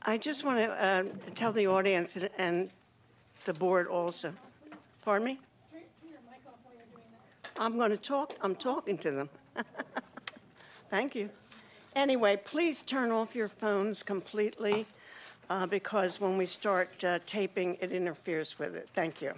I just want to tell the audience and the board also. Pardon me? I'm going to talk. I'm talking to them. Thank you. Anyway, please turn off your phones completely because when we start taping, it interferes with it. Thank you.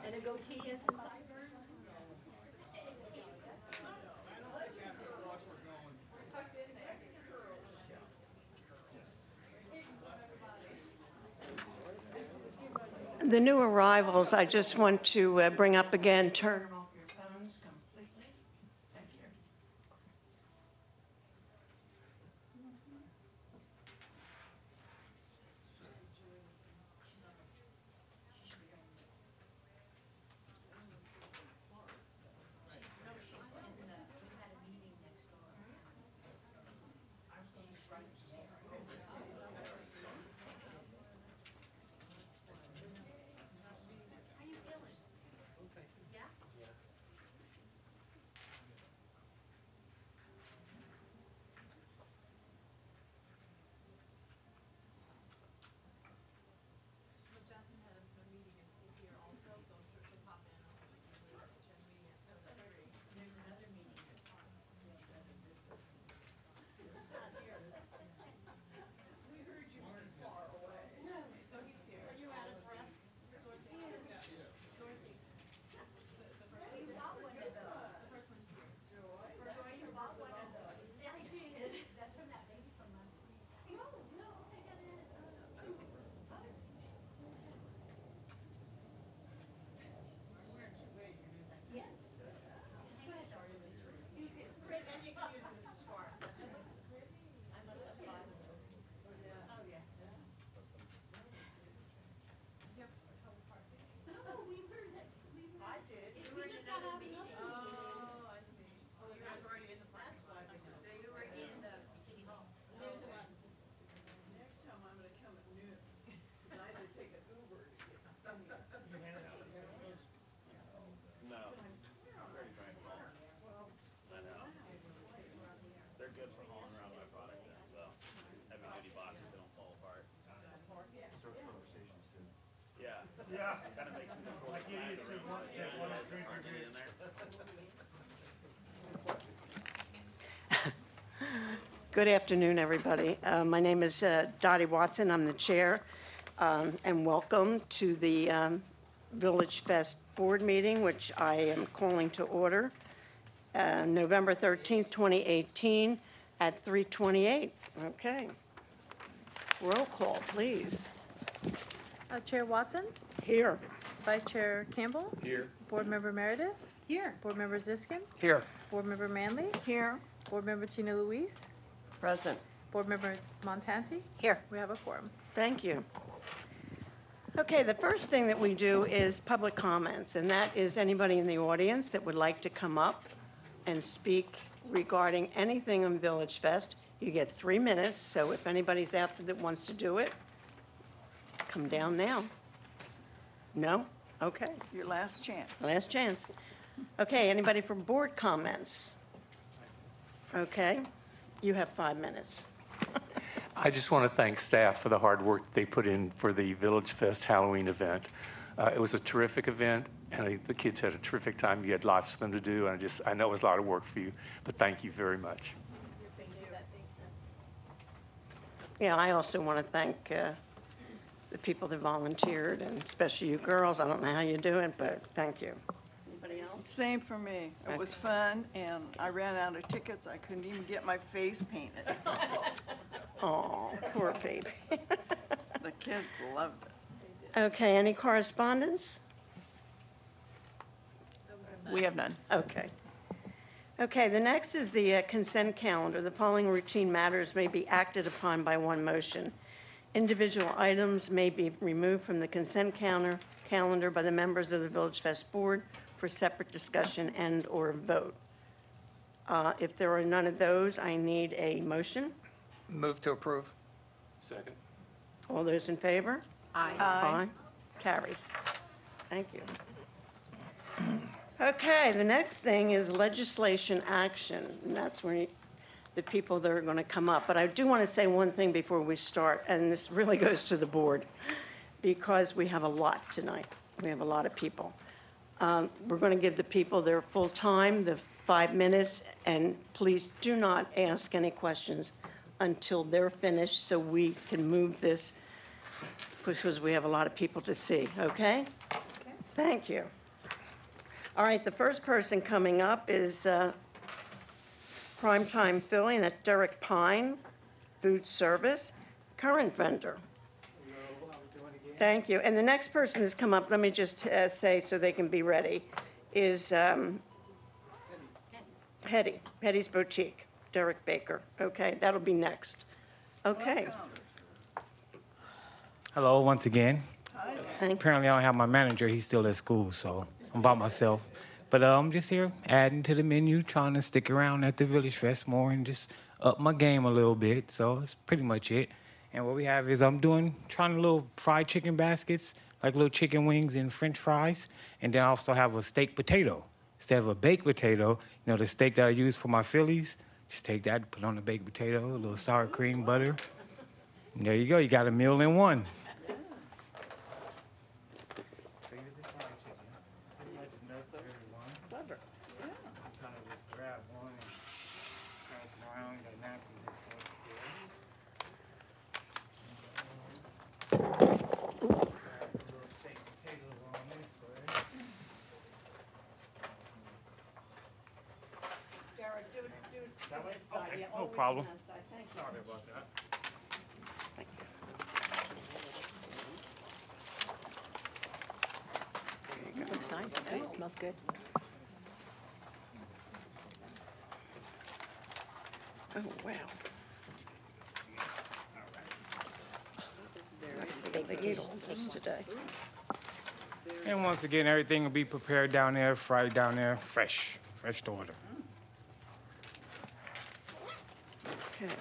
And a goatee and some sideburns. The new arrivals, I just want to bring up again, turn off your phones completely. Thank you. Good afternoon, everybody. My name is Dottie Watson. I'm the chair, and welcome to the VillageFest board meeting, which I am calling to order November 13th, 2018 at 3:28. Okay. Roll call, please. Chair Watson, Here. Vice Chair Campbell. Here. Board Member Meredith. Here. Board Member Ziskin. Here. Board Member Manley. Here. Board Member Tina Louise. Present. Board Member Montanti. Here. We have a quorum. Thank you. Okay, the first thing that we do is public comments, and that is anybody in the audience that would like to come up and speak regarding anything on Village Fest. You get 3 minutes, so if anybody's out there that wants to do it, come down now. No? Okay, Your last chance. last chance. Okay, anybody for board comments? Okay, you have 5 minutes. I just want to thank staff for the hard work they put in for the Village Fest Halloween event. It was a terrific event, and the kids had a terrific time. You had lots for them to do, and I know it was a lot of work for you, but thank you very much. Yeah, I also want to thank the people that volunteered, and especially you girls. I don't know how you do it, but thank you. Anybody else? Same for me. It was fun, and I ran out of tickets. I couldn't even get my face painted. Oh, poor baby. The kids loved it. Okay, any correspondence? We have none. Okay. Okay, the next is the consent calendar. The following routine matters may be acted upon by one motion. Individual items may be removed from the consent calendar by the members of the Village Fest Board for separate discussion and/or vote. If there are none of those, I need a motion. Move to approve. Second. All those in favor? Aye. Carries. Thank you. Okay, the next thing is legislation action, and that's where the people that are going to come up. But I do want to say one thing before we start, and this really goes to the board, because we have a lot tonight. We have a lot of people. We're going to give the people their full time, the 5 minutes, and please do not ask any questions until they're finished so we can move this, because we have a lot of people to see, okay? Thank you. All right, the first person coming up is Primetime Philly, and that's Derek Pine, Food Service, current vendor. Thank you. And the next person has come up, let me just say so they can be ready, is Hetty's Boutique, Derek Baker. Okay, that'll be next. Okay. Hello, once again. Thank you. Apparently, I don't have my manager. He's still at school, so I'm by myself. But I'm just here adding to the menu, trying to stick around at the Village Fest more and just up my game a little bit. So that's pretty much it. And what we have is I'm trying little fried chicken baskets, like little chicken wings and French fries. And then I also have a steak potato. Instead of a baked potato, the steak that I use for my Phillies, just take that, put on the baked potato, a little sour cream, butter. And there you go. You got a meal in one. Clever. Derek, do That way? this side. Okay, Yeah, no always problem. on that side. Thank you. Sorry about that. Thank you. Looks nice. It smells good. Oh, wow. They gave us this today. And once again, everything will be prepared down there, fried down there, fresh to order. Okay.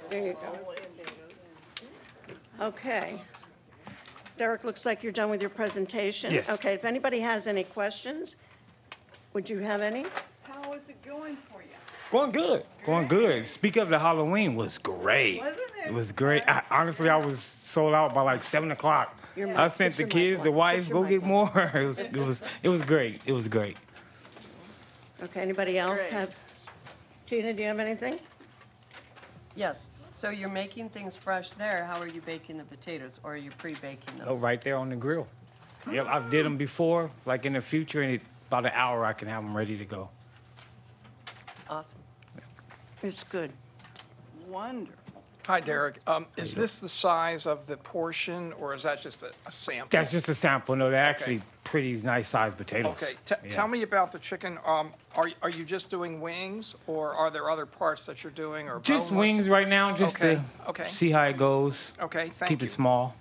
There you go. Okay. Derek, looks like you're done with your presentation. Yes. Okay, if anybody has any questions, would you have any? How is it going for you? It's going good. Going good. Speak of the Halloween was great. Wasn't It was great. Honestly, I was sold out by like 7 o'clock. I sent the kids, the wife, go get more. It was great. It was great. Okay, anybody else Great. have? Tina, do you have anything? Yes, so you're making things fresh there. How are you baking the potatoes, or are you pre-baking those? Oh, right there on the grill. Yep, I've did them before. Like in the future, in about an hour, I can have them ready to go. Awesome. It's good. Wonderful. Hi, Derek. Is this the size of the portion, or is that just a sample? That's just a sample. No, they're actually pretty nice sized potatoes. Okay, Yeah. tell me about the chicken. Are you just doing wings, or are there other parts that you're doing, or Just boneless? wings right now, just Okay, to okay. see how it goes. Okay, thank Keep you. it small.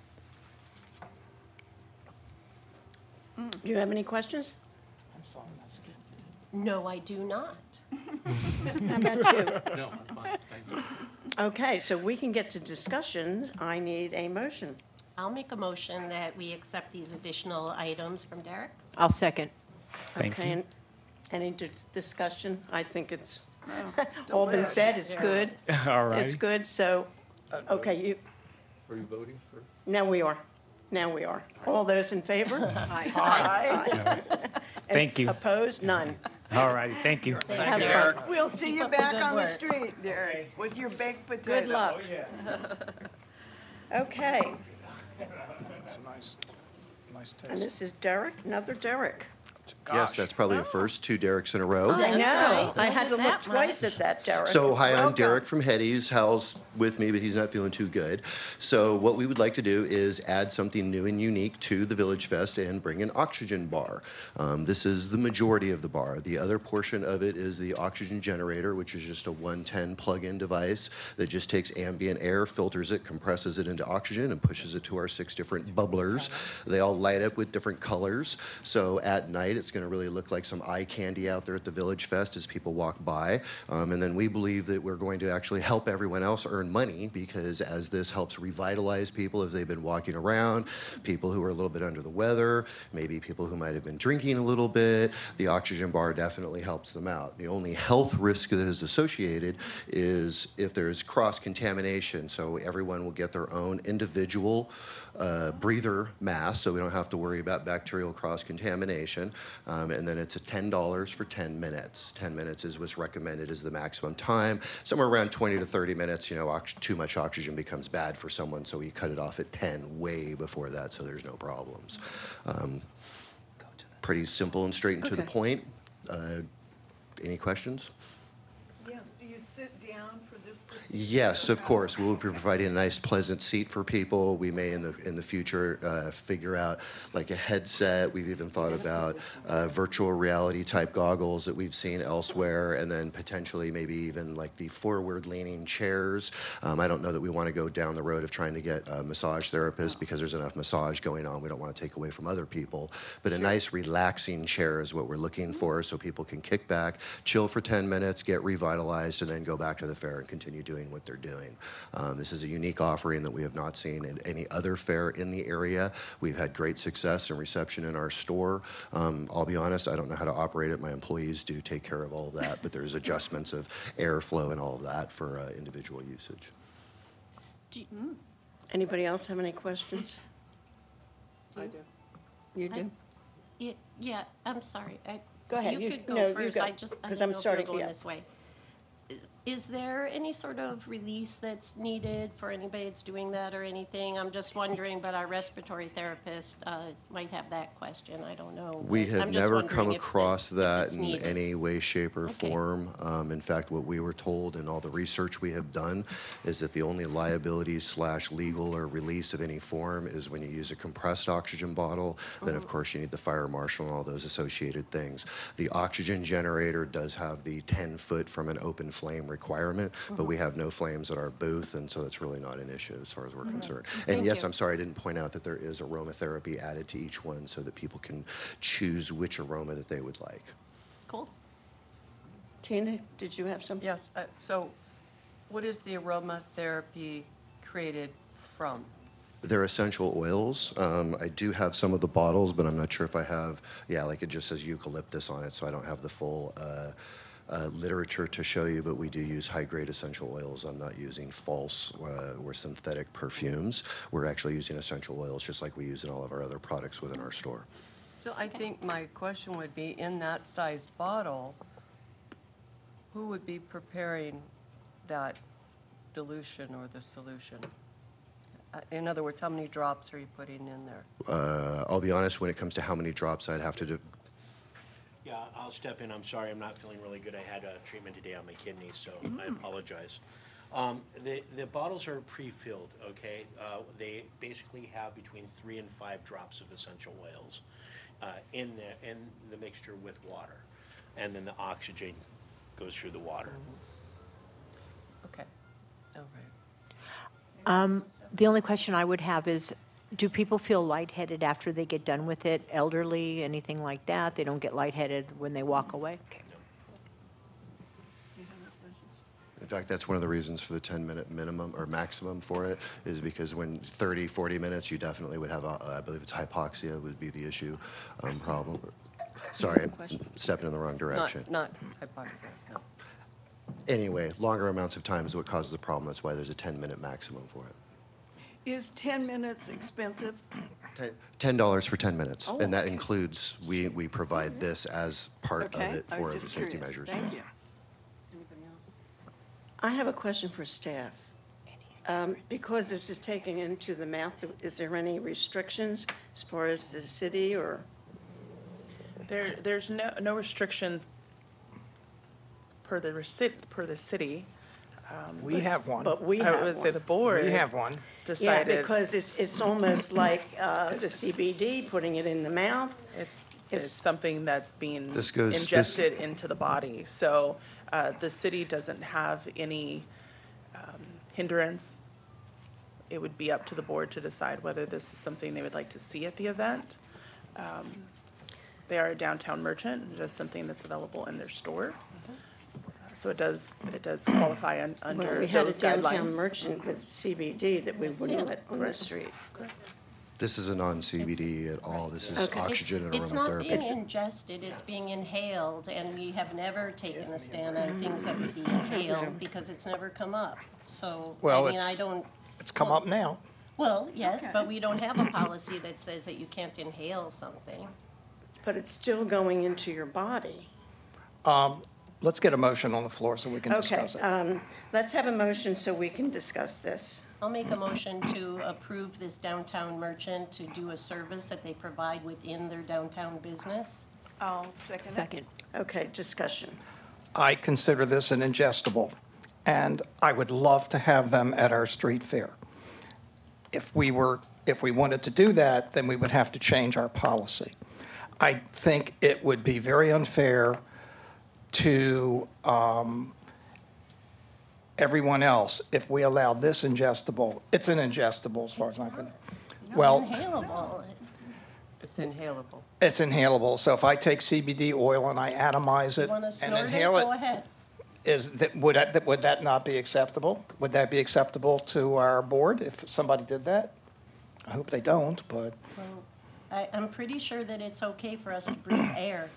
Do you have any questions? No, I do not. How about you? No, I'm fine, thank you. Okay, so we can get to discussion. I need a motion. I'll make a motion that we accept these additional items from Derek. I'll second. Thank Okay, you. and any discussion? I think it's all been said. It's good. All right. It's good. So, okay, Are you voting for? now we are. Now we are. All those in favor? Aye. Thank you. Opposed? None. All righty. Thank you. Have Derek. fun. We'll see you Keep up the back good on the work. street, Derek, with your baked potato. Good luck. Okay, It's a nice and taste. this is Derek, another Derek. Yes, Gosh. that's probably a first, 2 Dereks in a row. I know. right. I had to Look look at that twice much. at that, Derek. So, hi, I'm Welcome. Derek from Hetty's. Hal's with me, but he's not feeling too good. So, what we would like to do is add something new and unique to the Village Fest and bring an oxygen bar. This is the majority of the bar. The other portion of it is the oxygen generator, which is just a 110 plug-in device that just takes ambient air, filters it, compresses it into oxygen, and pushes it to our 6 different bubblers. They all light up with different colors. So, at night, it's going to really look like some eye candy out there at the Village Fest as people walk by. And then we believe that we're going to actually help everyone else earn money, because as this helps revitalize people as they've been walking around, people who are a little bit under the weather, maybe people who might have been drinking a little bit, the oxygen bar definitely helps them out. The only health risk that is associated is if there's cross-contamination. So everyone will get their own individual breather mask, so we don't have to worry about bacterial cross-contamination. And then it's $10 for 10 minutes. 10 minutes is what's recommended as the maximum time. Somewhere around 20 to 30 minutes, you know, too much oxygen becomes bad for someone, so we cut it off at 10 way before that, so there's no problems. Pretty simple and straight and to the Okay. point. Any questions? Yes, do you sit down for this procedure? Yes, of course. We will be providing a nice, pleasant seat for people. We may, in the future, figure out like a headset. We've even thought about virtual reality type goggles that we've seen elsewhere, and then potentially maybe even like the forward-leaning chairs. I don't know that we want to go down the road of trying to get a massage therapist, because there's enough massage going on. We don't want to take away from other people. But a nice, relaxing chair is what we're looking for, so people can kick back, chill for 10 minutes, get revitalized, and then go back to the fair and continue doing what they're doing. This is a unique offering that we have not seen at any other fair in the area. We've had great success and reception in our store. I'll be honest, I don't know how to operate it. My employees do take care of all of that, but there's adjustments of airflow and all of that for individual usage. Anybody else have any questions? I do. You do? Yeah, I'm sorry. Go ahead. You could no, go you first. go, I 'cause didn't I'm know if you were starting- going yeah. this way. Is there any sort of release that's needed for anybody that's doing that or anything? I'm just wondering, but our respiratory therapist might have that question. I don't know. We but have I'm just never wondering come if across that it's in needed. any way, shape, or Okay. form. In fact, what we were told and all the research we have done is that the only liability / legal or release of any form is when you use a compressed oxygen bottle. Then, of course, you need the fire marshal and all those associated things. The oxygen generator does have the 10-foot from an open flame requirement, but we have no flames at our booth, and so it's really not an issue as far as we're concerned. And Thank yes, you. I'm sorry I didn't point out that there is aromatherapy added to each one so that people can choose which aroma that they would like. Cool. Tina, did you have something? Yes, so what is the aromatherapy created from? They're essential oils. I do have some of the bottles, but I'm not sure if I have, yeah, like it just says eucalyptus on it, so I don't have the full literature to show you, but we do use high-grade essential oils. I'm not using false or synthetic perfumes. We're actually using essential oils just like we use in all of our other products within our store. So I think my question would be, in that size bottle, who would be preparing that dilution or the solution? In other words, how many drops are you putting in there? I'll be honest, when it comes to how many drops, I'd have to do. Yeah, I'll step in. I'm sorry, I'm not feeling really good. I had a treatment today on my kidneys, so I apologize. The bottles are pre-filled, okay? They basically have between 3 and 5 drops of essential oils in the mixture with water. And then the oxygen goes through the water. Okay, all right. The only question I would have is, do people feel lightheaded after they get done with it? Elderly, anything like that? They don't get lightheaded when they walk away? Okay. In fact, that's one of the reasons for the 10-minute minimum or maximum for it, is because when 30, 40 minutes, you definitely would have, I believe it's hypoxia would be the issue problem. Sorry, I'm stepping in the wrong direction. Not hypoxia, no. Anyway, longer amounts of time is what causes the problem. That's why there's a 10-minute maximum for it. Is 10 minutes expensive? $10 for 10 minutes, Oh, and that okay. includes, we provide this as part of Okay, it I for was the just safety curious. measures. Thank you. I have a question for staff. Because this is taken into the mouth, is there any restrictions as far as the city or? There's no restrictions per the city. We have one. But we I have would say one. the board We have one. Yeah, decided because it's almost like the CBD, putting it in the mouth. it's something that's being This goes- ingested into the body. So the city doesn't have any hindrance. It would be up to the board to decide whether this is something they would like to see at the event. They are a downtown merchant, and just something that's available in their store. So it does qualify under Well, we had a those downtown guidelines. merchant with CBD that we wouldn't let on the street. This is a non-CBD at all. This is Okay. oxygen and It's not aromatherapy. being ingested, it's being inhaled, and we have never taken a stand on things that would be inhaled because it's never come up. So, Well, I mean, I don't, It's come up now. well, yes, but we don't have a policy that says that you can't inhale something. But it's still going into your body. Let's get a motion on the floor so we can Okay, discuss it. let's have a motion so we can discuss this. I'll make a motion to approve this downtown merchant to do a service that they provide within their downtown business. I'll second it. Second. Okay, discussion. I consider this an ingestible, and I would love to have them at our street fair. If we wanted to do that, then we would have to change our policy. I think it would be very unfair to everyone else if we allow this ingestible. It's an ingestible as far as I'm concerned. Well, Inhalable. It's inhalable. it's inhalable, so if I take CBD oil and I atomize You it want to and snort it? inhale Go it, ahead. would that not be acceptable? Would that be acceptable to our board if somebody did that? I hope they don't, but I'm pretty sure that it's okay for us to breathe air.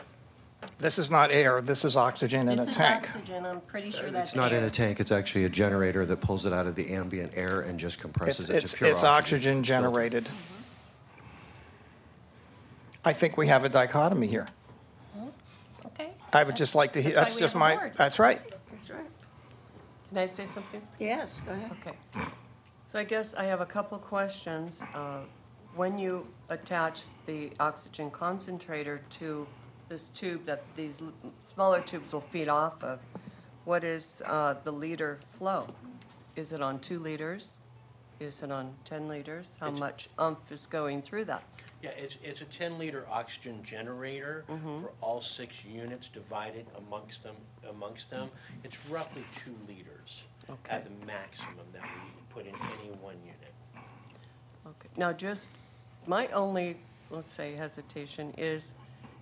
this is not air, this is oxygen in a This is tank. oxygen, I'm pretty sure that's It's not in air. a tank. It's actually a generator that pulls it out of the ambient air and just compresses it to pure It's oxygen generated. I think we have a dichotomy here. Okay. I would just like to hear, That's that's why we just have a my, board. that's right. That's right. Can I say something? Yes, go ahead. Okay. So I guess I have a couple questions. When you attach the oxygen concentrator to this tube that these smaller tubes will feed off of, what is the liter flow? Is it on 2 liters? Is it on 10 liters? How much oomph is going through that? Yeah, it's a 10-liter oxygen generator for all 6 units divided amongst them. It's roughly 2 liters at the maximum that we put in any one unit. Okay. Now, just my only, let's say, hesitation is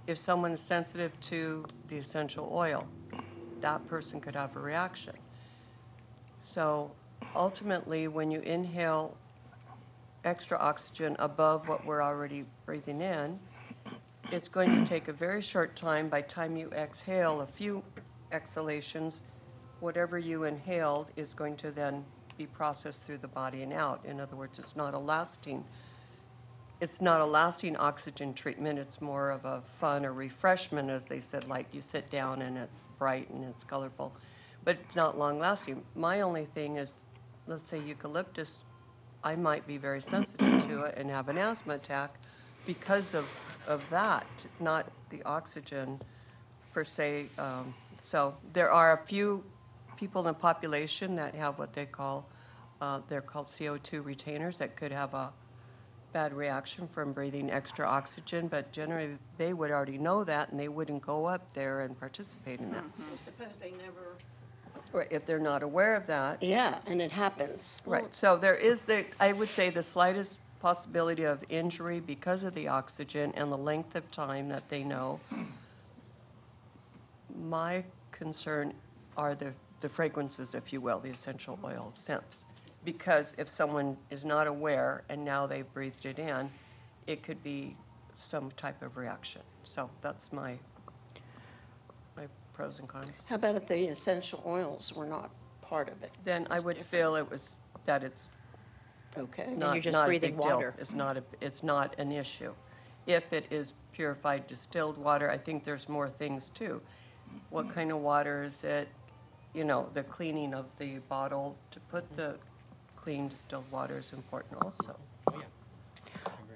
if someone is sensitive to the essential oil, that person could have a reaction. So ultimately, when you inhale extra oxygen above what we're already breathing in, it's going to take a very short time. By the time you exhale a few exhalations, whatever you inhaled is going to then be processed through the body and out. In other words, it's not a lasting oxygen treatment. It's more of a fun or refreshment, as they said, like you sit down and it's bright and it's colorful, but it's not long lasting. My only thing is, let's say eucalyptus, I might be very sensitive to it and have an asthma attack because of that, not the oxygen per se. So there are a few people in the population that have what they call, they're called CO2 retainers, that could have a bad reaction from breathing extra oxygen, but generally they would already know that and they wouldn't go up there and participate in that. Suppose they never. Right, if they're not aware of that. Yeah, and it happens. Right, so there is I would say the slightest possibility of injury because of the oxygen and the length of time that they know. My concern are the fragrances, if you will, the essential oil scents. Because if someone is not aware and now they've breathed it in, it could be some type of reaction. So that's my pros and cons. How about if the essential oils were not part of it? Then I would feel it's Okay. not, you're just not a breathing big deal. water. It's not an issue. If it is purified distilled water, I think there's more things too. What kind of water is it? You know, the cleaning of the bottle to put the clean distilled water is important also.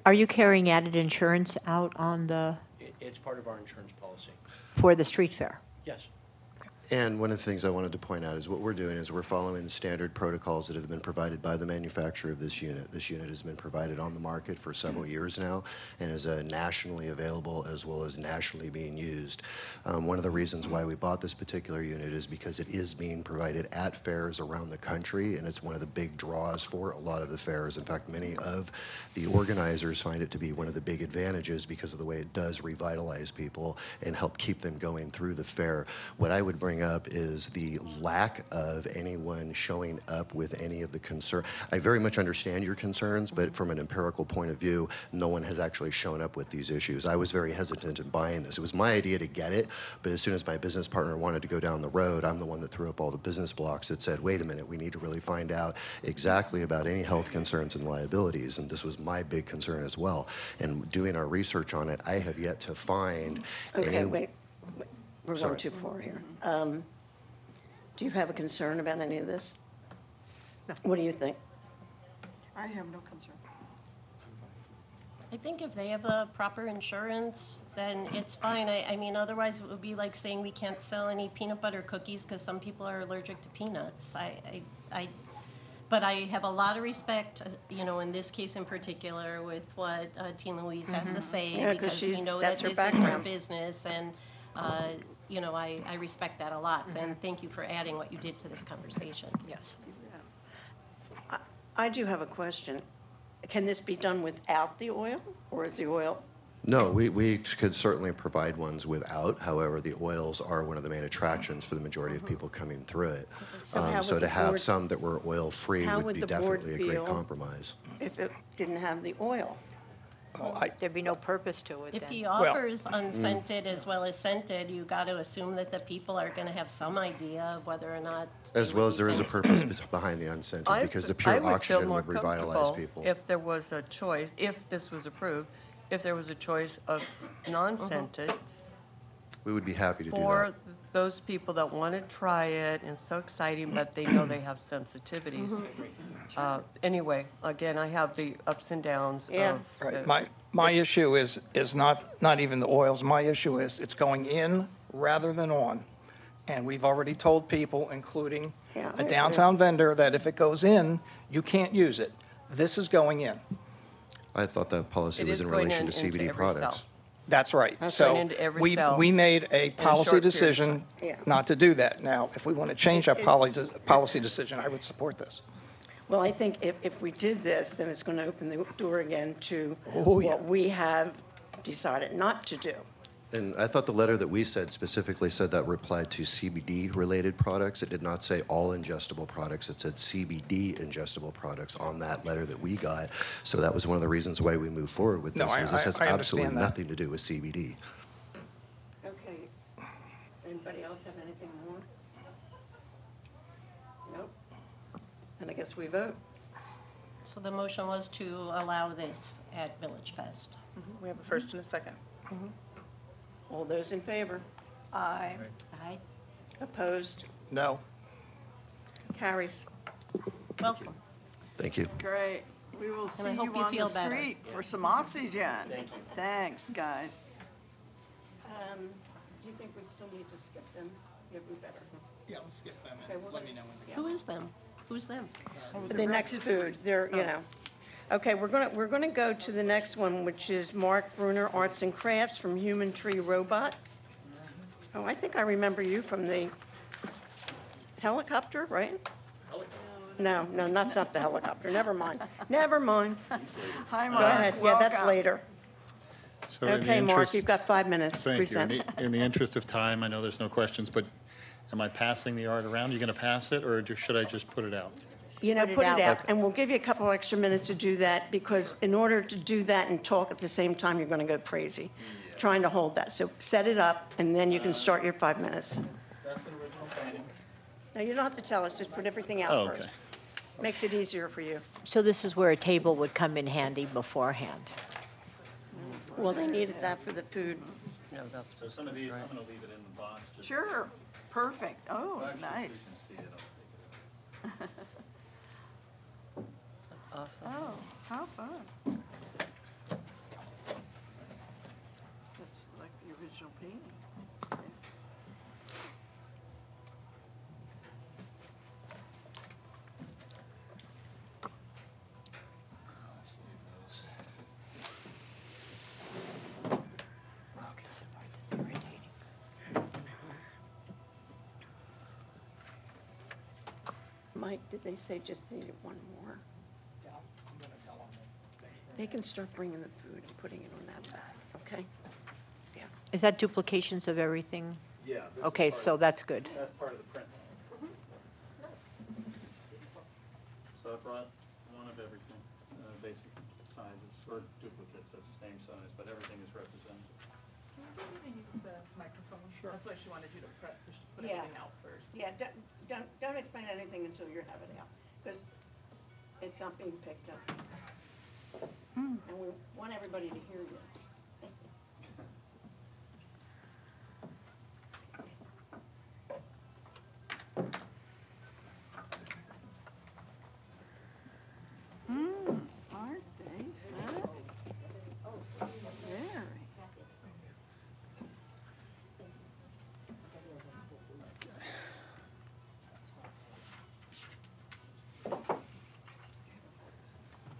Are you carrying added insurance out on It's part of our insurance policy. for the street fair? Yes. And one of the things I wanted to point out is what we're doing is we're following the standard protocols that have been provided by the manufacturer of this unit. This unit has been provided on the market for several years now and is nationally available as well as nationally being used. One of the reasons why we bought this particular unit is because it is being provided at fairs around the country, and it's one of the big draws for a lot of the fairs. In fact, many of the organizers find it to be one of the big advantages because of the way it does revitalize people and help keep them going through the fair. What I would bring up is the lack of anyone showing up with any of the concern. I very much understand your concerns, but from an empirical point of view, no one has actually shown up with these issues. I was very hesitant in buying this. It was my idea to get it, but as soon as my business partner wanted to go down the road, I'm the one that threw up all the business blocks that said, wait a minute, we need to really find out exactly about any health concerns and liabilities, and this was my big concern as well. And doing our research on it, I have yet to find Okay, any... wait. We're Sorry. going too far here. Do you have a concern about any of this? What do you think? I have no concern. I think if they have the proper insurance, then it's fine. I mean, otherwise it would be like saying we can't sell any peanut butter cookies because some people are allergic to peanuts. But I have a lot of respect, in this case in particular, with what Tina Louise has to say, Yeah, 'cause because we she's- know that's that her this is her background. business, and I respect that a lot. And thank you for adding what you did to this conversation. Yes. I do have a question. Can this be done without the oil, or is the oil? No, we could certainly provide ones without. However, the oils are one of the main attractions for the majority of people coming through it. So how So would to the have board- some that were oil-free How would would be the board definitely a great feel? compromise. If it didn't have the oil? There'd be no purpose to it If then. he offers unscented as well as scented, you got to assume that the people are going to have some idea of whether or not. they As would well be as there is a sensitive. purpose behind the unscented, I because the would- pure I would feel oxygen more would revitalize comfortable people. if there was a choice, if this was approved, if there was a choice of non-scented We would be happy to do for that. those people that want to try it, and it's so exciting, but they know they have sensitivities. Anyway, again, I have the ups and downs Yeah. of. Right. My issue is not even the oils. My issue is it's going in rather than on. And we've already told people, including Yeah, I a agree. downtown vendor, that if it goes in, you can't use it. This is going in. I thought that policy It was is in going relation to into CBD every products. cell. That's right. That's So going into every cell we made a policy short period of decision time. Yeah. not to do that. Now, if we want to change our policy decision, I would support this. Well, I think if we did this, then it's going to open the door again to Oh, yeah. what we have decided not to do. And I thought the letter that we said specifically said that replied to CBD-related products. It did not say all ingestible products. It said CBD ingestible products on that letter that we got. So that was one of the reasons why we moved forward with No, this. Was this has I absolutely understand that. nothing to do with CBD. Okay. Anybody else have anything more? And I guess we vote. So the motion was to allow this at VillageFest. We have a first and a second. All those in favor? Aye. Aye. Opposed? No. Carries. Welcome. Thank you. Great. We will see I hope you you on the feel better. street for some oxygen. Thank you. Thanks, guys. Do you think we still need to skip them? Yeah, we better. Yeah, let's skip them Okay, we're gonna- know when Who is them? Who's them? The next food, they're, you know. Okay, we're gonna go to the next one, which is Mark Bruner Arts and Crafts from Human Tree Robot. Oh, I think I remember you from the helicopter, right? No, that's not the helicopter, never mind. Never mind. Hi, Mark. Go ahead, yeah, that's Welcome. later. So in the Okay, Mark, interest- you've got 5 minutes. Thank you. Present. In the interest of time, I know there's no questions, but am I passing the art around? You going to pass it, or should I just put it out? You know, Put it put it out. out, and we'll give you a couple extra minutes to do that, because in order to do that and talk at the same time, you're gonna go crazy, trying to hold that. So set it up, and then you can start your 5 minutes. That's an original painting. No, you don't have to tell us, just put everything out Oh, first. okay. Makes it easier for you. So this is where a table would come in handy beforehand. Well, they needed that for the food. So some of these, I'm going to leave it in the box. Just Sure. Perfect. Oh, Actually, nice. you can see it, I'll take it out. That's awesome. Oh, how fun. That's like the original painting. Let's leave those. Mike, did they say just needed one more? Yeah, I'm gonna tell them. They can start bringing the food and putting it on that bag, okay? Yeah. Is that duplications of everything? Yeah. this is Okay, part so of- that's good. That's part of the print. So I brought one of everything, basic sizes, or duplicates of the same size, but everything is represented. Use the microphone. Sure. That's why she wanted you to put Yeah. everything out first. Yeah, don't explain anything until you have it out, because it's not being picked up. And we want everybody to hear you. Aren't they fun? Very.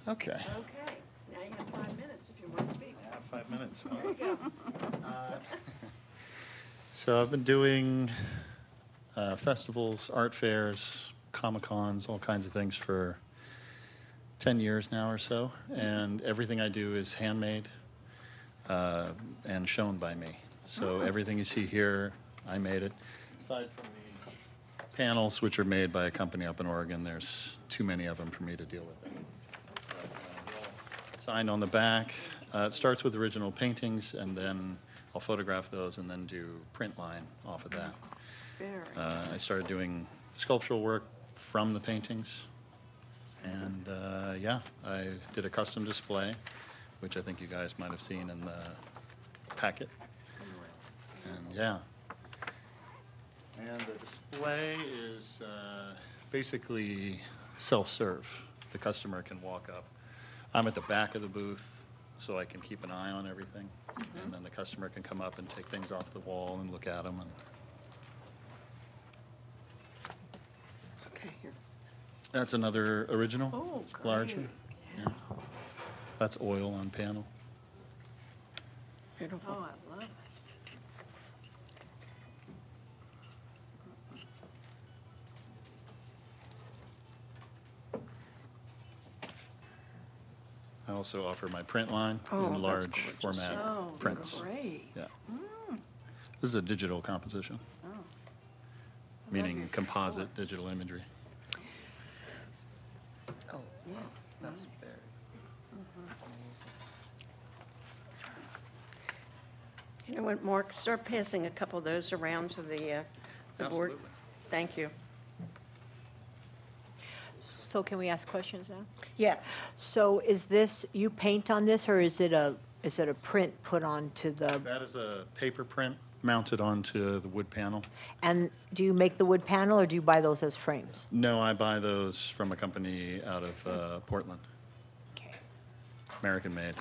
Okay. Okay, now you have 5 minutes if you want to speak. I have 5 minutes. There you go. So I've been doing festivals, art fairs, Comic-Cons, all kinds of things for 10 years now or so, and everything I do is handmade and shown by me. So everything you see here, I made it. Aside from the panels, which are made by a company up in Oregon, there's too many of them for me to deal with. Signed on the back. It starts with original paintings, and then I'll photograph those and then do print line off of that. Very. I started doing sculptural work from the paintings. And yeah, I did a custom display, which I think you guys might have seen in the packet. And yeah. And the display is basically self-serve. The customer can walk up. I'm at the back of the booth, so I can keep an eye on everything. And then the customer can come up and take things off the wall and look at them. And Okay, here. that's another original, Oh, larger. great. Yeah. That's oil on panel. Beautiful. Oh, I love it. I also offer my print line Oh, that's in large gorgeous. format Oh, prints. great. Yeah. This is a digital composition, Oh. meaning composite digital imagery. Oh, that's very. You know what, Mark, start passing a couple of those around to the board. Absolutely. Thank you. So can we ask questions now? Yeah, So is this, you paint on this, or is it a print put onto the, That is a paper print mounted onto the wood panel. and do you make the wood panel, or do you buy those as frames? No, I buy those from a company out of Portland, Okay. American made.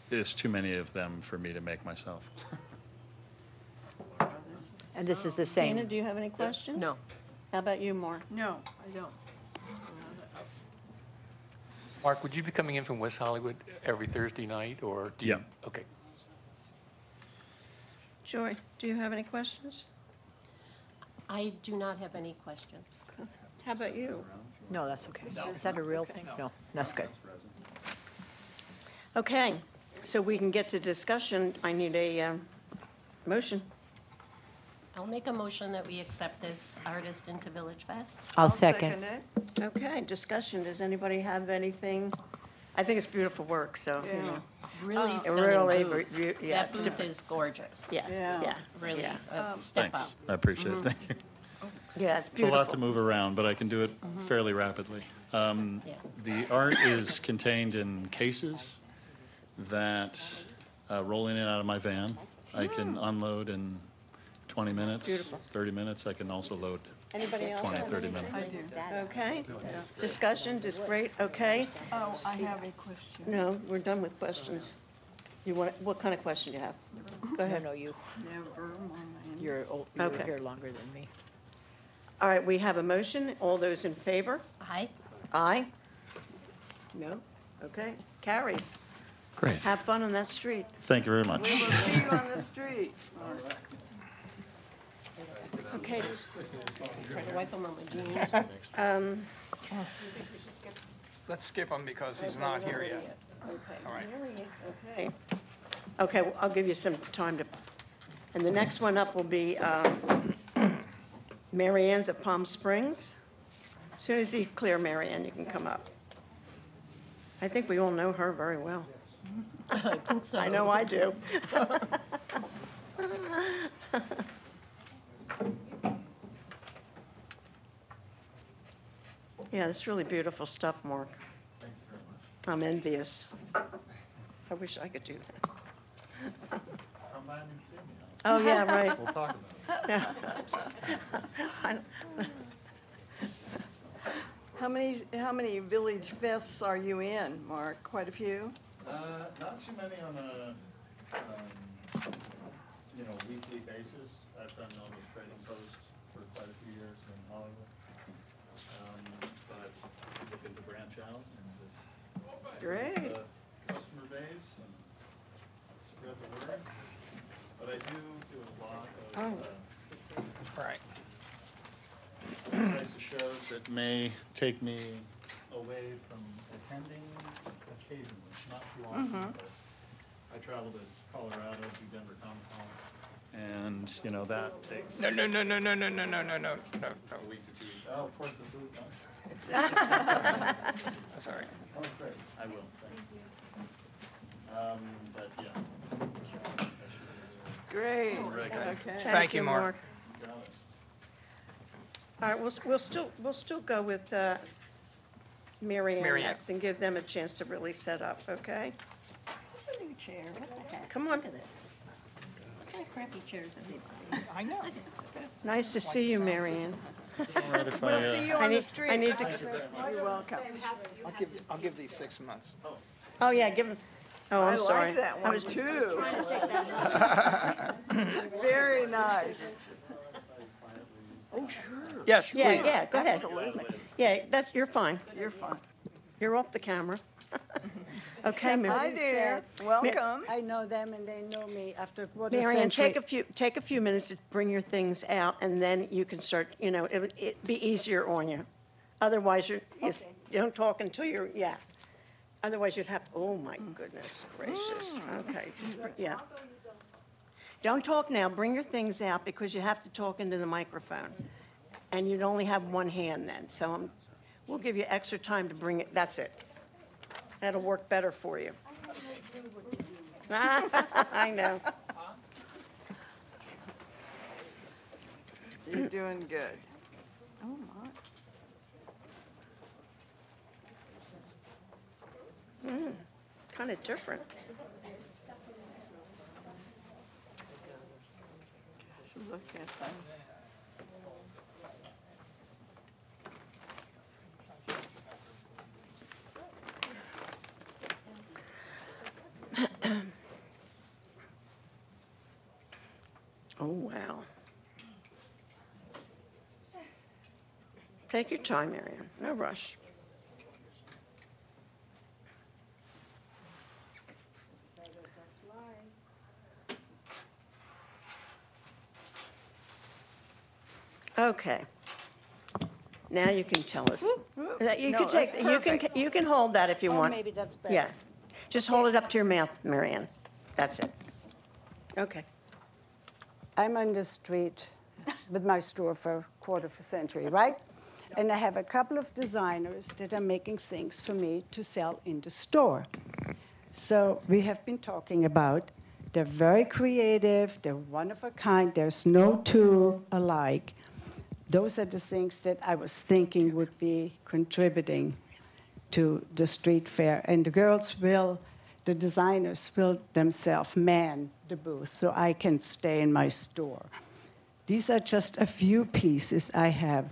There's too many of them for me to make myself. And this is the Tina, same? do you have any questions? No. How about you, Mark? No, I don't. Mark, would you be coming in from West Hollywood every Thursday night, or do you? Yeah. Okay. Joy, do you have any questions? I do not have any questions. How about you? No, that's okay. Is that a real thing? No, that's good. Okay, so we can get to discussion. I need a motion. I'll make a motion that we accept this artist into Village Fest. I'll second. it. Okay, discussion. Does anybody have anything? I think it's beautiful work, so, you know. Really stunning really booth. yeah, That booth is gorgeous. Yeah, Yeah. yeah, Really, yeah. step up. Thanks, I appreciate it, thank you. Yeah, it's It's a lot to beautiful. move around, but I can do it fairly rapidly. Yeah. The art is contained in cases that roll in and out of my van. I can unload in 20 minutes, Beautiful. 30 minutes. I can also load Anybody else 20, have 30 anything? minutes. Okay, discussion is great, okay. Oh, I have a question. No, we're done with questions. You want, what kind of question do you have? Go No, ahead. no, you, Never mind. you're, you were Okay. here longer than me. All right, we have a motion. All those in favor? Aye. Aye? No? Okay, carries. Great. Have fun on that street. Thank you very much. We will see you on the street. Okay, Try to wipe them on my jeans. Let's skip him because he's not here yet. All right. okay. Okay, well, I'll give you some time to, and the next one up will be Mary Ann's at Palm Springs. As soon as you clear Mary Ann, you can come up. I think we all know her very well. I think so. I know I do. Yeah, it's really beautiful stuff, Mark. I'm envious. I wish I could do that. Come by and see me. Oh, yeah, right. We'll talk about it. How many Village Fests are you in, Mark? Quite a few? Not too many on a, weekly basis. I've done all those trading posts for quite a few years in Hollywood. But looking to branch out and just Great. the customer base and spread the word. But I do a lot of, Right. types of shows that may take me away from attending occasionally, not too often, but I travel to Colorado, do Denver Comic Con, and, that takes No. a week to 2 weeks. Oh, of course, the food comes. That's all right. Oh, great, I will, thank you. But, yeah. Great. Very good. Okay. Thank you, Mark. Got it. All right, we'll still go with Mary Ann Mary Ann. next and give them a chance to really set up, okay? Is this a new chair? What the heck? Come on. Look at this. What kind of crappy chairs have they bought? I know. Nice to see you, Mary Ann. All right, if We'll see you I on the need- street. I need to- You're welcome. I'll give these 6 months. Oh, yeah, give them, oh, I I'm sorry. like that I one was too. Very nice. Oh, sure. Yes, Yeah, please. yeah, go ahead. Absolutely. Yeah, you're fine. You're fine. You're off the camera. Okay, Hi Mary. there. Welcome. I know them and they know me after quarter Mary Ann, century. take a few minutes to bring your things out, and then you can start, it'd be easier on you. Otherwise, you don't talk until you're, yeah. Otherwise, you'd have, oh, my goodness gracious. Okay, yeah. Don't talk now, bring your things out, because you have to talk into the microphone. And you'd only have one hand then, so we'll give you extra time to bring it, that's it. That'll work better for you. I know. You're doing good. Oh, my. kind of different. Look at them. Oh, wow. Take your time, Marion. No rush. Okay. Now you can tell us. You No, can take, that's you can hold that if you Oh, want. maybe that's better. Yeah. Just hold it up to your mouth, Marianne. That's it. Okay. I'm on the street with my store for a quarter of a century, right? And I have a couple of designers that are making things for me to sell in the store. So we have been talking about, they're very creative, they're one of a kind, there's no two alike. Those are the things that I was thinking would be contributing to the street fair. And the designers will themselves man the booth so I can stay in my store. These are just a few pieces I have,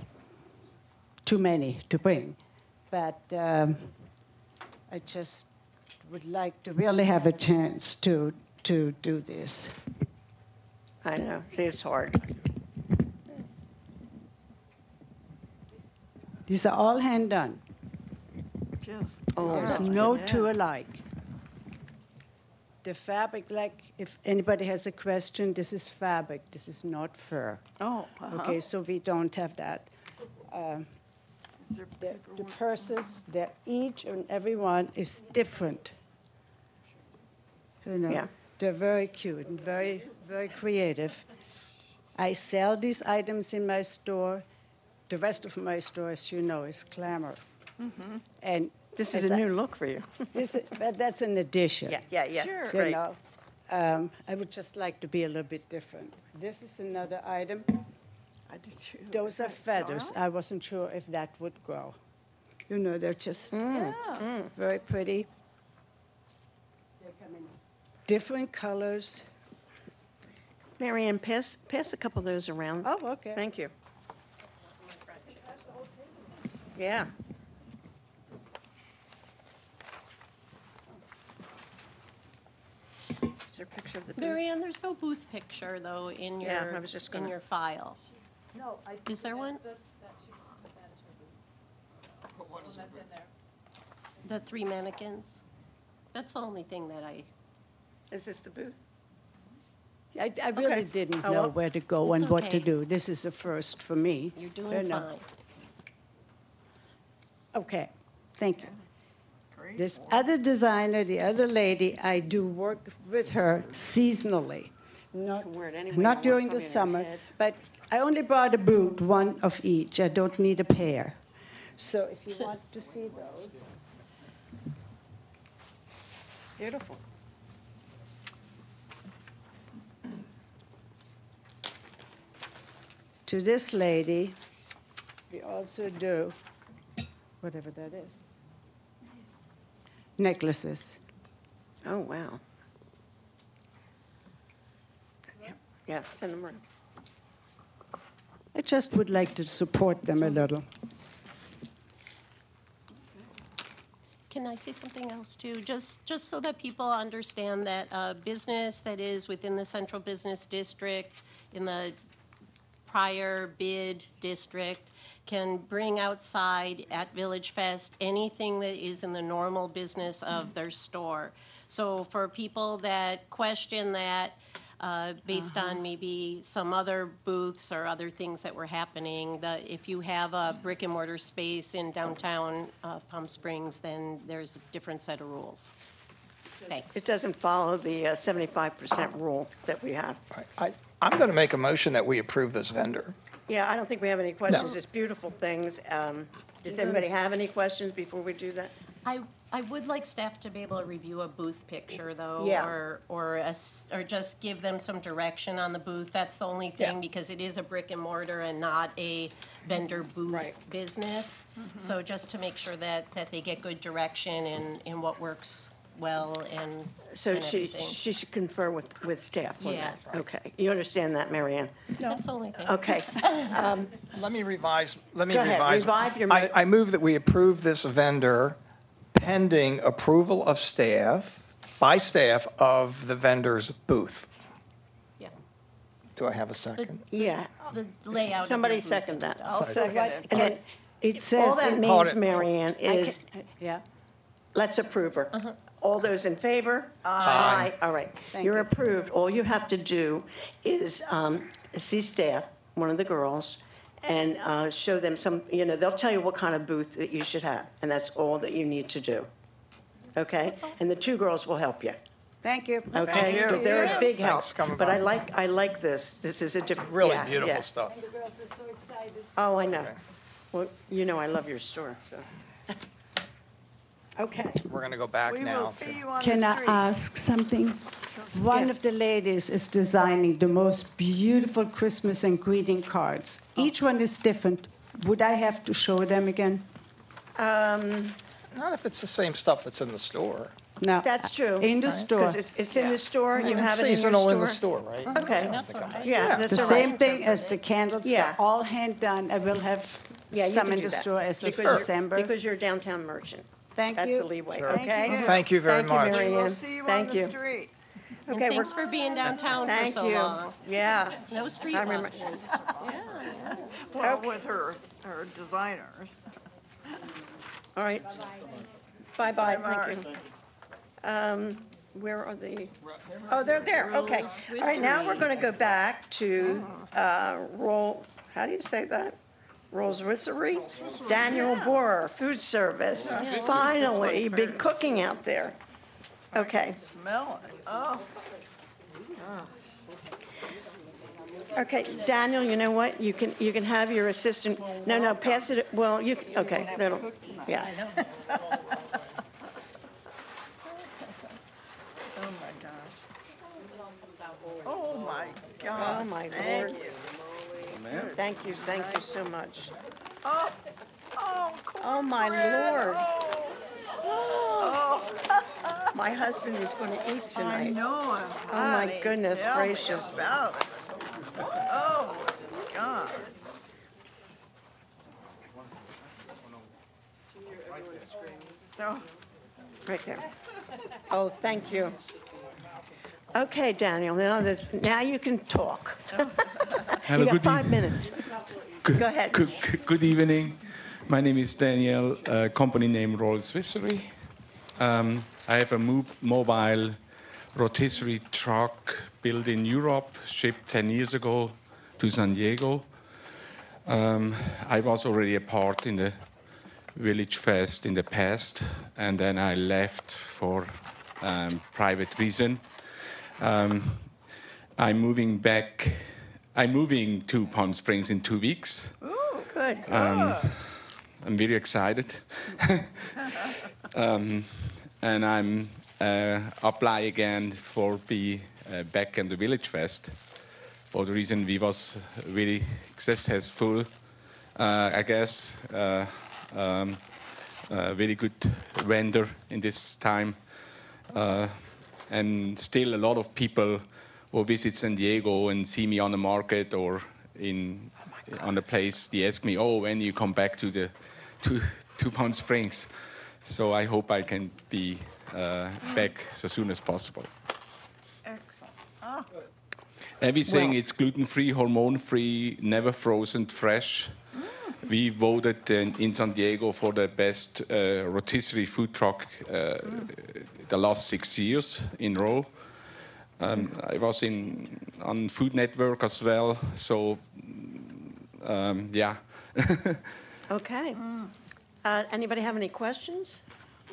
too many to bring. But I just would like to really have a chance to do this. I know. See, it's hard. These are all hand done. Just, There's no two alike. The fabric, like if anybody has a question, this is fabric. This is not fur. oh, Okay, so we don't have that. Is there The paperwork? purses, each and every one is different. You know, Yeah. they're very cute and very, very creative. I sell these items in my store. The rest of my store, as you know, is glamour. And This is as a new look for you. but that's an addition. Yeah. Sure. It's You great. know, I would just like to be a little bit different. This is another item. I did too. Those are feathers. I wasn't sure if that would grow. You know, they're just very pretty. They come in different colors. Marianne, pass a couple of those around. Oh, okay. Thank you. Yeah. Is there a picture of the booth? Marianne, there's no booth picture, though, in Yeah, your, I was just in gonna- your file. No, Is there one? The 3 mannequins? That's the only thing that I, Is this the booth? I really Okay. didn't Oh, know well, where to go it's and what to okay. do. This is a first for me. you're You doing know. fine. Okay, thank you. Great. This other designer, the other lady, I do work with her seasonally. can wear it any way you Not want, during probably the in her summer, head. but I only brought a boot, one of each. I don't need a pair. So if you want to see those. Beautiful. To this lady, we also do, whatever that is, necklaces. Oh, wow. Yeah, send them around. I just would like to support them a little. Can I say something else too? Just so that people understand that a business that is within the central business district, in the prior bid district, can bring outside at VillageFest anything that is in the normal business of their store. So for people that question that, based on maybe some other booths or other things that were happening, if you have a brick and mortar space in downtown Palm Springs, then there's a different set of rules. Thanks. It doesn't follow the 75% rule that we have. I'm going to make a motion that we approve this vendor. Yeah, I don't think we have any questions. It's beautiful things. Does anybody have any questions before we do that? I would like staff to be able to review a booth picture, though, Yeah. or just give them some direction on the booth. That's the only thing, Yeah. because it is a brick and mortar and not a vendor booth Right. business. So just to make sure that they get good direction in what works well and So and she everything. should confer with staff on Yeah. that. Okay. You understand that, Mary Ann? That's the only thing. Okay. Let me revise. Go ahead, revive your I move that we approve this vendor pending approval of staff, by staff, of the vendor's booth. Yeah. Do I have a second? Yeah. The layout. of Somebody your booth second and that. stuff. I'll second it. And then, It says. all that in- means, Mary Ann, is Yeah. let's approve her. All those in favor? Aye. All right. Thank You're you. approved. All you have to do is see staff, one of the girls, and show them some, they'll tell you what kind of booth that you should have, and that's all that you need to do. Okay? And the two girls will help you. Thank you. Okay? you. Because they're a big Thanks help. for coming But by. I like this. This is a different. Really yeah, beautiful yeah. stuff. The girls are so excited. Oh, I know. Well, I love your store, so. Okay. We're going to go back We now. will see you on the Can I street. ask something? One Yeah. of the ladies is designing the most beautiful Christmas and greeting cards. Each one is different. Would I have to show them again? Not if it's the same stuff that's in the store. No. That's true. In the store. Because it's in the store, you And have it's it in your store. seasonal in the store, right? Okay. That's all right. Yeah, that's The all right. same thing as the candles, Yeah. they're all hand done. I will have Yeah, you some can in do the that. store as of Because you're- December. Because you're a downtown merchant. Thank That's you. the leeway, Sure. okay? Thank you very Thank much. you, Mary We'll Ann. see you on Thank the you. street. And Okay, thanks for being downtown for Thank so you. long. Yeah. No street I remember- walking. Well, Okay. with her designers. All right. Bye-bye, Bye, thank you. Where are the, oh, they're there, okay. All right, now we're going to go back to how do you say that? Rolls-Roycery? Daniel Borer, food service. Finally, you've been cooking out there. Okay. Smell it. Oh. Okay, Daniel, you know what? You can have your assistant, no, pass it, well, you, okay, that'll, yeah. Oh, my gosh. Oh, my gosh. Oh, my Thank Lord. you. Thank you so much. Oh, Oh, my cornbread. Lord. Oh, My husband is going to eat I tonight. know. Oh, my Honey, goodness tell me gracious. about it. Oh, my God. So, Right there. Oh, thank you. Okay, Daniel, now you can talk. Hello, You got good 5 minutes. Go ahead. Good evening. My name is Daniel, company name Rolls-Roycery. I have a mobile rotisserie truck built in Europe, shipped 10 years ago to San Diego. I was already a part in the VillageFest in the past, and then I left for private reason. I'm moving to Palm Springs in 2 weeks. Ooh, good. I'm very excited. And I'm apply again for be back in the VillageFest. For the reason we was very successful, I guess, very good vendor in this time. And still a lot of people will visit San Diego and see me on the market or on the place. They ask me, "Oh, when you come back to Palm Springs?" So I hope I can be back as soon as possible. excellent. Oh, Everything Well- it's gluten-free, hormone-free, never frozen, fresh. We voted in San Diego for the best rotisserie food truck the last 6 years in a row. I was on Food Network as well, so yeah. Okay. Anybody have any questions?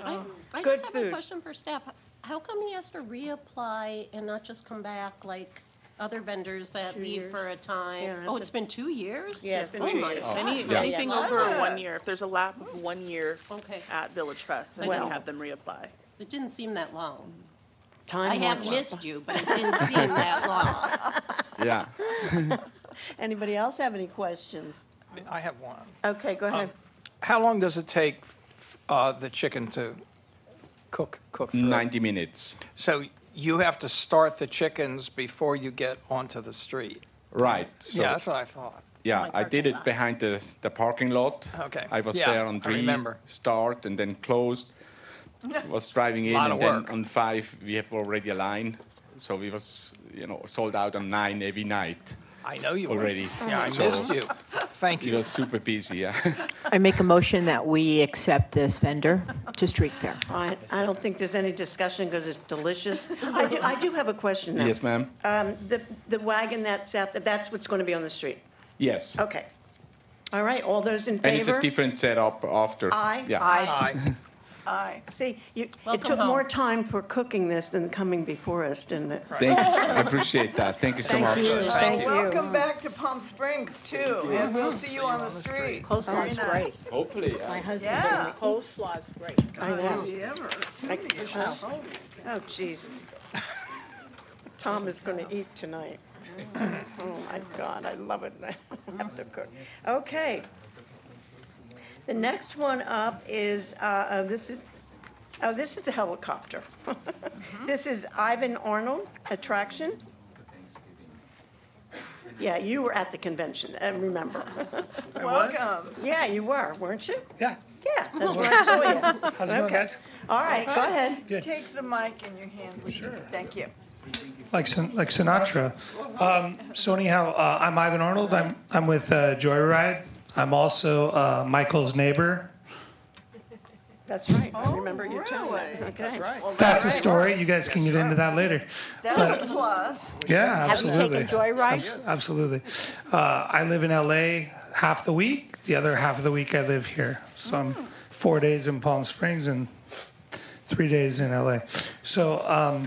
I Good just have food. a question for staff. How come he has to reapply and not just come back like other vendors that 2 leave years. for a time? Yeah, Oh, that's it's been 2 years? Yeah, it's been Oh 2 my years. God. Anything over Yeah. 1 year, if there's a lap of 1 year Okay. at VillageFest, then Well- we have them reapply. It didn't seem that long. Time I have marches. missed you, but it didn't seem that long. Yeah. Anybody else have any questions? I have one. Okay, go ahead. How long does it take the chicken to Cook through. 90 minutes. So you have to start the chickens before you get onto the street. Right. So, Yeah, that's what I thought. yeah, I did it behind the parking lot. Okay. I was Yeah, there on I 3, remember. start, and then closed. Was driving in, Lot and of then work. on 5 we have already a line. So we was, sold out on 9 every night. I know you were. Already. Yeah, I So missed you. Thank It you. was super busy, yeah. I make a motion that we accept this vendor to street fair. I don't think there's any discussion because it's delicious. I do have a question now. Yes, ma'am. The wagon that's out, that's what's going to be on the street? Yes. Okay. All right, all those in favor? And it's a different setup after. Aye. Yeah. Aye. Aye. See, it Welcome took home. more time for cooking this than coming before us, didn't it? Thank you. I appreciate that. Thank you so Thank much. you. Thank you. Welcome back to Palm Springs, too, and we'll see you on the street. Coleslaw's Very great. nice. Hopefully. My husband Yeah. told me coleslaw's great. I know. See ever. Oh, jeez. Tom is going to eat tonight. Oh, my God, I love it. I have to cook. Okay. The next one up is, this is the helicopter. This is Ivan Arnold Attraction. Yeah, you were at the convention, remember. Welcome. Yeah, you were, weren't you? Yeah. Yeah, that's where I saw you. How's it going, Okay. guys? All right, go ahead. Good. Take the mic in your hand. Sure. Thank you. Like Sinatra. So anyhow, I'm Ivan Arnold. I'm with Joyride. I'm also Michael's neighbor. That's right, I remember you telling me. Okay. That's a story. You guys can get into that later. That's a plus. Yeah, Have you absolutely. taken Joyride? Absolutely. I live in LA half the week. The other half of the week I live here. So I'm 4 days in Palm Springs and 3 days in LA. So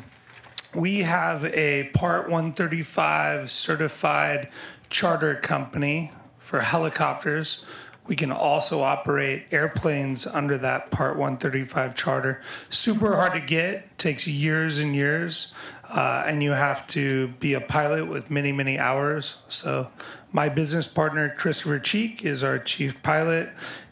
we have a Part 135 certified charter company for helicopters. We can also operate airplanes under that Part 135 charter. Super hard to get, takes years and years, and you have to be a pilot with many, many hours. So my business partner, Christopher Cheek, is our chief pilot.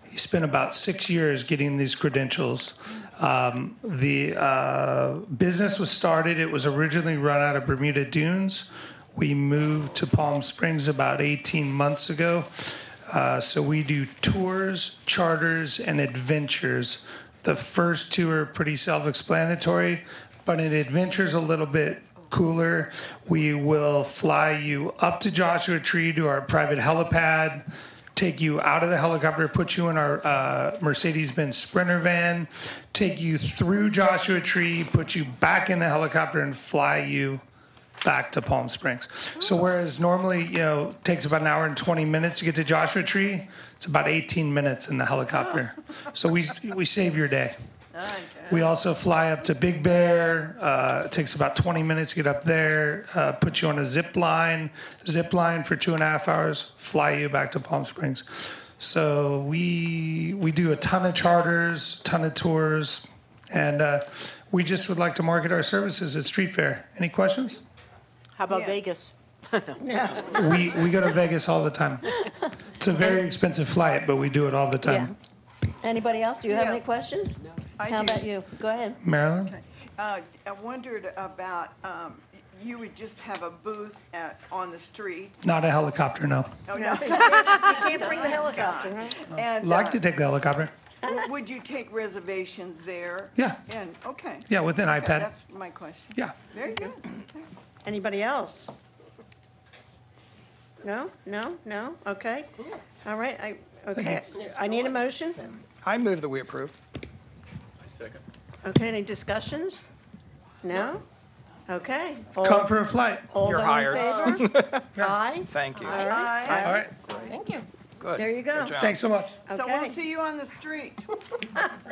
He spent about 6 years getting these credentials. The business was started, it was originally run out of Bermuda Dunes. We moved to Palm Springs about 18 months ago. So we do tours, charters, and adventures. The first two are pretty self-explanatory, but an adventure's a little bit cooler. We will fly you up to Joshua Tree to our private helipad, take you out of the helicopter, put you in our Mercedes-Benz Sprinter van, take you through Joshua Tree, put you back in the helicopter, and fly you back to Palm Springs. So whereas normally, takes about an hour and 20 minutes to get to Joshua Tree, it's about 18 minutes in the helicopter. So we save your day. We also fly up to Big Bear. It takes about 20 minutes to get up there, put you on a zip line for 2.5 hours, fly you back to Palm Springs. So we do a ton of charters, a ton of tours, and we just would like to market our services at Street Fair. Any questions? How about Vegas? We go to Vegas all the time. It's a very expensive flight, but we do it all the time. Anybody else? Do you have any Yes. questions? I How do. about you? Go ahead. Marilyn? I wondered about, you would just have a booth on the street. Not a helicopter, no. Oh, no. You can't bring the helicopter, right? And, Like to take the helicopter. would you take reservations there? Yeah. And, okay. Yeah, with an Okay, iPad. that's my question. Yeah. Very good. Okay. Anybody else? No? Okay. All right, okay. I need a motion. I move that we approve. Okay, any discussions? No? Okay. Come for a flight. All You're those hired. in favor? Aye. Thank you. All right. All right. Thank you. Good. There you go. Good job. Thanks so much. So we'll Okay. see you on the street.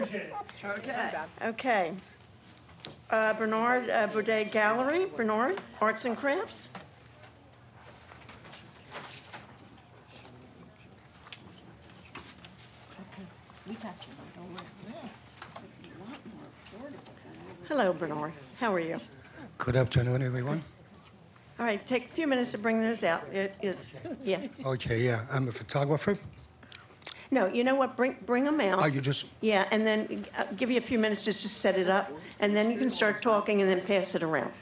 Okay. Okay. Bernard Boudet Gallery. Bernard, Arts and Crafts. We got you, don't worry. Hello, Bernard. How are you? Good afternoon, everyone. All right, take a few minutes to bring those out. Yeah. Okay, yeah, I'm a photographer, No, you know what, bring them out. Oh, you just, Yeah, and then give you a few minutes just to set it up, and then you can start talking and then pass it around.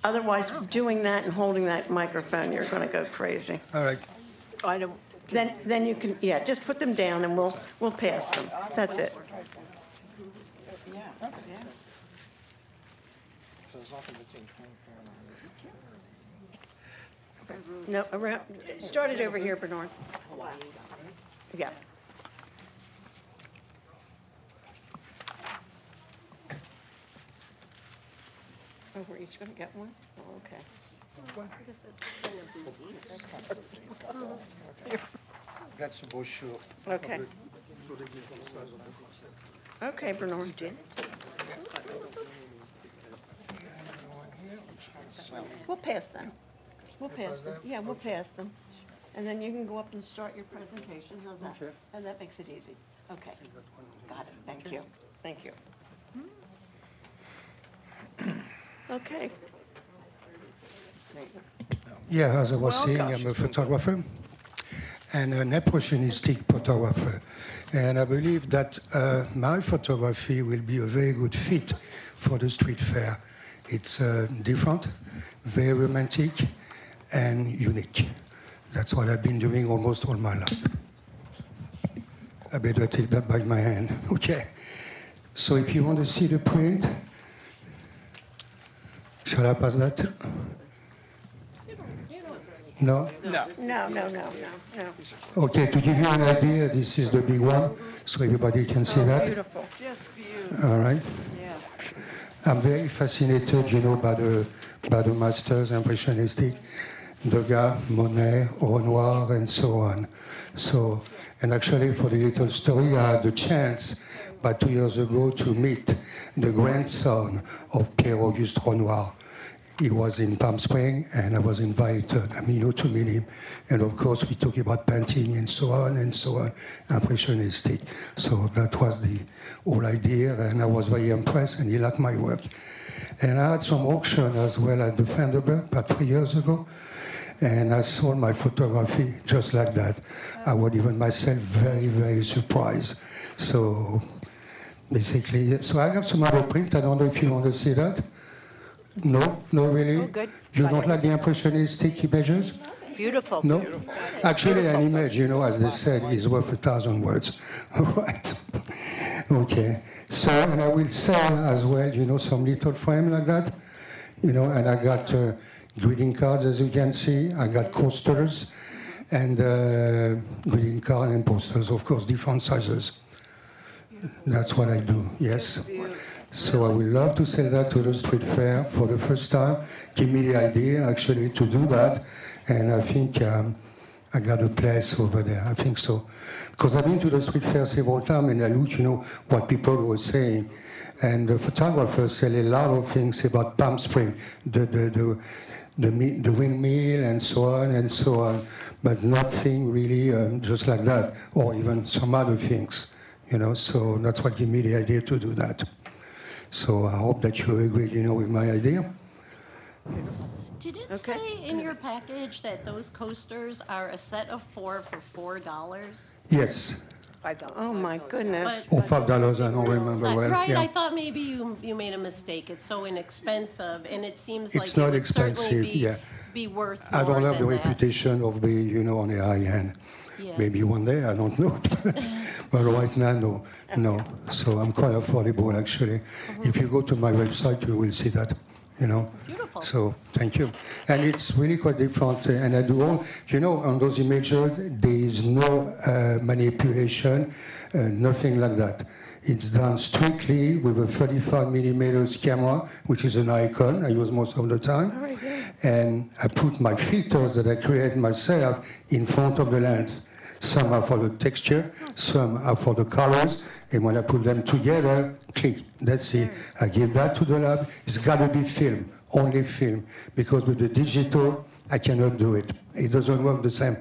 Otherwise, doing that and holding that microphone, you're going to go crazy. all right. I don't, Then you can, yeah, just put them down and we'll pass them. That's it. No, around, start it over here, Bernard. Yeah. Oh, we're each going to get one? Oh, okay. That's a brochure. Okay. Okay, Bernard. We'll pass them. We'll pass them. Yeah, we'll pass them. And then you can go up and start your presentation. How's that? Okay. And that makes it easy. Okay. Got it. Thank you. Thank you. Okay. Yeah, as I was saying, I'm a photographer and an impressionistic photographer. And I believe that my photography will be a very good fit for the street fair. It's different, very romantic, and unique. That's what I've been doing almost all my life. I better take that by my hand. Okay. So if you want to see the print, shall I pass that? No? No. Okay, to give you an idea, this is the big one, so everybody can see that. Beautiful. Just beautiful. All right. Yes. I'm very fascinated, by the masters, impressionistic, Degas, Monet, Renoir, and so on. So, and actually, for the little story, I had the chance, about 2 years ago, to meet the grandson of Pierre-Auguste Renoir. He was in Palm Springs, and I was invited, to meet him. And of course, we talked about painting and so on, impressionistic. So that was the whole idea, and I was very impressed, and he liked my work. And I had some auction as well at the Vanderbilt about 3 years ago, and I sold my photography just like that. I was even myself very, very surprised. So basically, so I got some other print. I don't know if you want to see that. No, no, really? Oh, good. You don't like the impressionistic images? beautiful. No? Beautiful. Actually, an image, as they said, is worth 1,000 words. Right. Okay. So, and I will sell as well, some little frame like that. And I got greeting cards, as you can see. I got coasters and greeting card and posters, of course, different sizes. That's what I do, yes. So I would love to sell that to the street fair for the first time. Give me the idea, actually, to do that. And I think I got a place over there. I think so. Because I've been to the street fair several times, and I look, what people were saying. And the photographers say a lot of things about Palm Springs, the windmill and so on, but nothing really just like that, or even some other things, So that's what gave me the idea to do that. So I hope that you agree, with my idea. Did it say in your package that those coasters are a set of 4 for $4? Yes. $5. Oh, my goodness. Or $5, I don't remember well. Right, Yeah. I thought maybe you made a mistake. It's so inexpensive, and it seems like It's it not would expensive, certainly yeah. be worth I don't more have the than that. reputation of being, on the high end. Yeah. Maybe one day, I don't know. But right now, no. So I'm quite affordable, actually. If you go to my website, you will see that, Beautiful. So thank you. And it's really quite different. And I do all, on those images, there is no manipulation, nothing like that. It's done strictly with a 35mm camera, which is an Icon I use most of the time. And I put my filters that I create myself in front of the lens. Some are for the texture, some are for the colors, and when I put them together, click, that's it. I give that to the lab. It's got to be film, only film, because with the digital, I cannot do it. It doesn't work the same.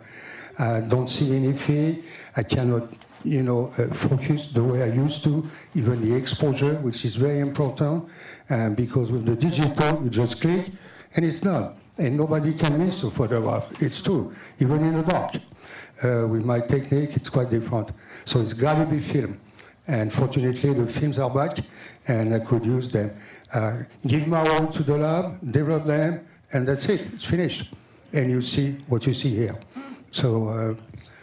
I don't see anything. I cannot, focus the way I used to, even the exposure, which is very important, because with the digital, you just click, and it's done. And nobody can miss a photograph. It's true, even in the dark. With my technique, it's quite different. So it's got to be film. And fortunately, the films are back, and I could use them. Give my all to the lab, develop them, and that's it. It's finished. And you see what you see here. So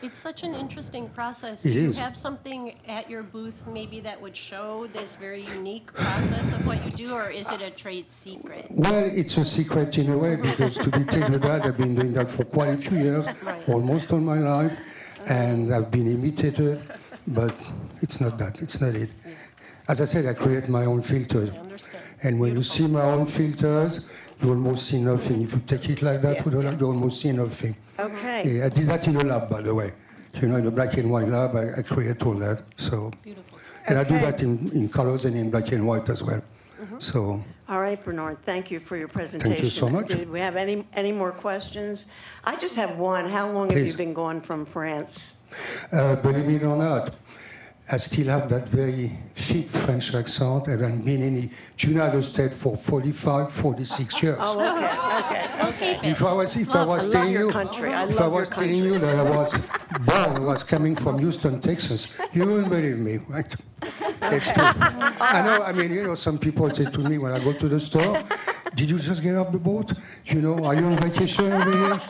It's such an interesting process. It Do you is. have something at your booth maybe that would show this very unique process of what you do, or is it a trade secret? well, it's a secret in a way, because to be taken with that, I've been doing that for quite a few years, almost all my life, and I've been imitated, but it's not that. It's not it. As I said, I create my own filters. And when you see my own filters, you almost see nothing. If you take it like that, you almost see nothing. Okay. Yeah, I did that in a lab, by the way. You know, in a black and white lab, I create all that. So, and I do that in colors and in black and white as well. So, All right, Bernard, thank you for your presentation. so much. Did we have any more questions? I just have one. How long have you Please. been gone from France? believe it or not, I still have that very thick French accent, and I've been in the United States for 45, 46 years. Oh, okay. If I was I love telling your you, country. I if I love your was telling you that I was born, I was coming from Houston, Texas, you wouldn't believe me, right? It's true. I know. I mean, you know, some people say to me when I go to the store, "Did you just get off the boat? You know, are you on vacation over here?"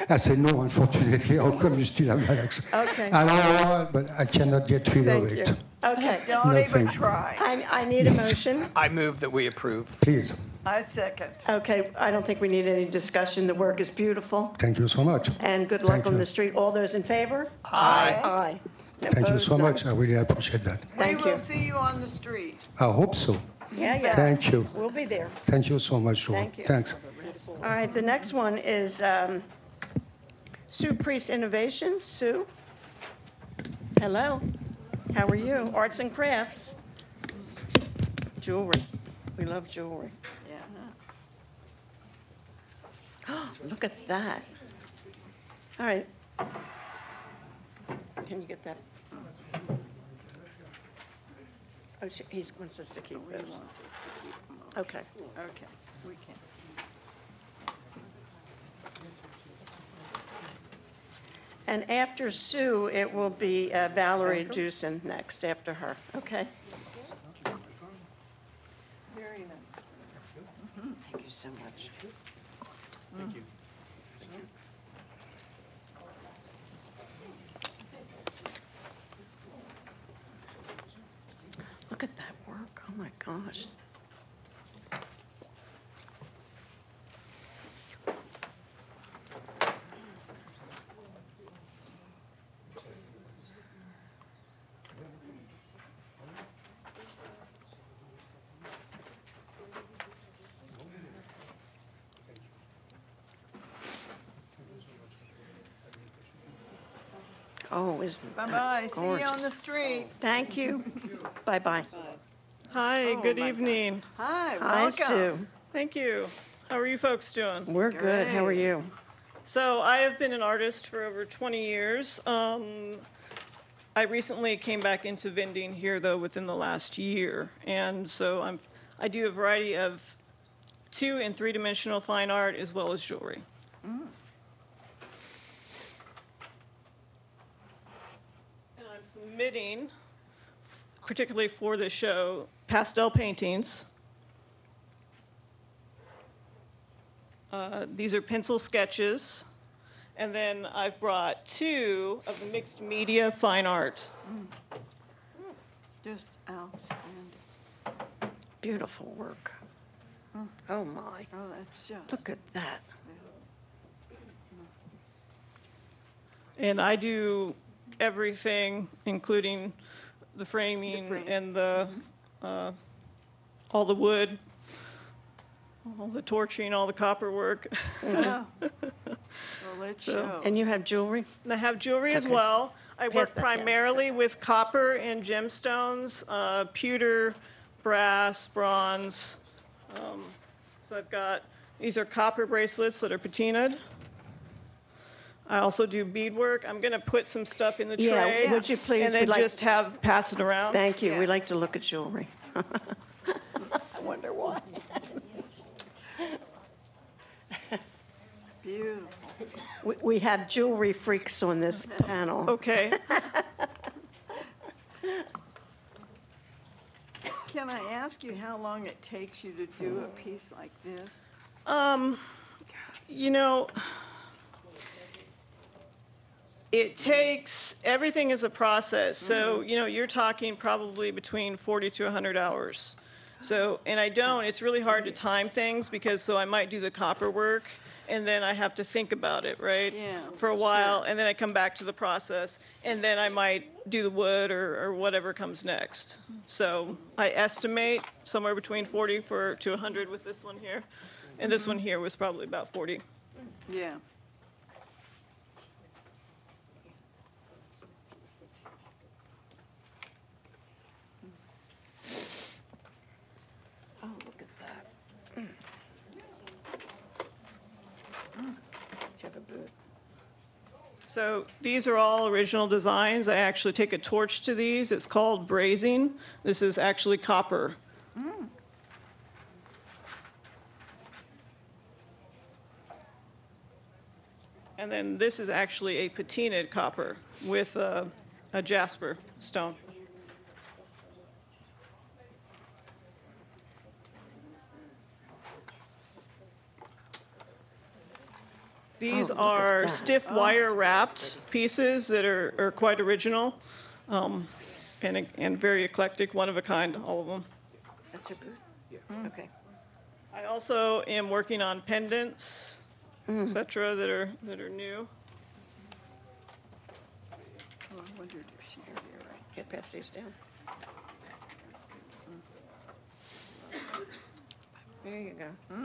I said, "No, unfortunately. How come you still have that accent?" Okay. I know, but I cannot get rid of it. Okay. Don't No, even thank you. try. I need a motion. I move that we approve. Please. I second. Okay, I don't think we need any discussion. The work is beautiful. Thank you so much. And good luck Thank on you. the street. All those in favor? Aye. Aye. Thank you so Opposed? much. I really appreciate that. Thank We will you. see you on the street. I hope so. Yeah. Thank you. We'll be there. Thank you so much, Joel. Thank you. Thanks. All right, the next one is Sue Priest Innovations. Sue? Hello. How are you? Arts and crafts. Jewelry. We love jewelry. Yeah. Look at that. All right. Can you get that? Oh, he wants us to keep He this. wants us to keep them all. Okay. Okay, we can. And after Sue, it will be Valerie Dewson next after her. Okay. Very nice. Thank you so much. Thank you. Look at that work. Oh, my gosh. Oh, isn't that Bye-bye, see you on gorgeous. the street. Thank you. Bye-bye. Hi, Oh, good my evening. Hi, Hi, welcome. Sue. Thank you. How are you folks doing? We're good. How are you? So I have been an artist for over 20 years. I recently came back into vending here, though, within the last year. And so I do a variety of 2- and 3-dimensional fine art as well as jewelry. And I'm submitting, particularly for this show, pastel paintings. These are pencil sketches. And then I've brought 2 of the mixed media fine art. Just outstanding. Beautiful work. Oh, my. Oh, that's just. Look at that. And I do everything, including the framing and the, all the wood, all the torching, all the copper work. Yeah. Well, let's show. And you have jewelry? And I have jewelry as Okay. well. I Pass work that down. primarily with copper and gemstones, pewter, brass, bronze. So I've got, these are copper bracelets that are patinaed. I also do beadwork. I'm going to put some stuff in the Yeah, tray. would you please? And then We'd like- just pass it around. Thank you. Yeah. We like to look at jewelry. I wonder why. Beautiful. We have jewelry freaks on this panel. Okay. Can I ask you how long it takes you to do a piece like this? You know, it takes, everything is a process. So, you know, you're talking probably between 40 to 100 hours. So, and it's really hard to time things because, so I might do the copper work and then I have to think about it, right? Yeah, For a while, and then I come back to the process, and then I might do the wood or whatever comes next. So I estimate somewhere between 40 to 100 with this one here. And this one here was probably about 40. Yeah. Oh, look at that. So these are all original designs. I actually take a torch to these. It's called brazing. This is actually copper. And then this is actually a patinaed copper with a jasper stone. These Oh, look at are that. stiff wire wrapped pieces that are quite original and very eclectic, one of a kind, all of them. That's your booth? Okay. I also am working on pendants, et cetera, that are new. Oh, I wondered if she could hear right. Get past these down. There you go. Just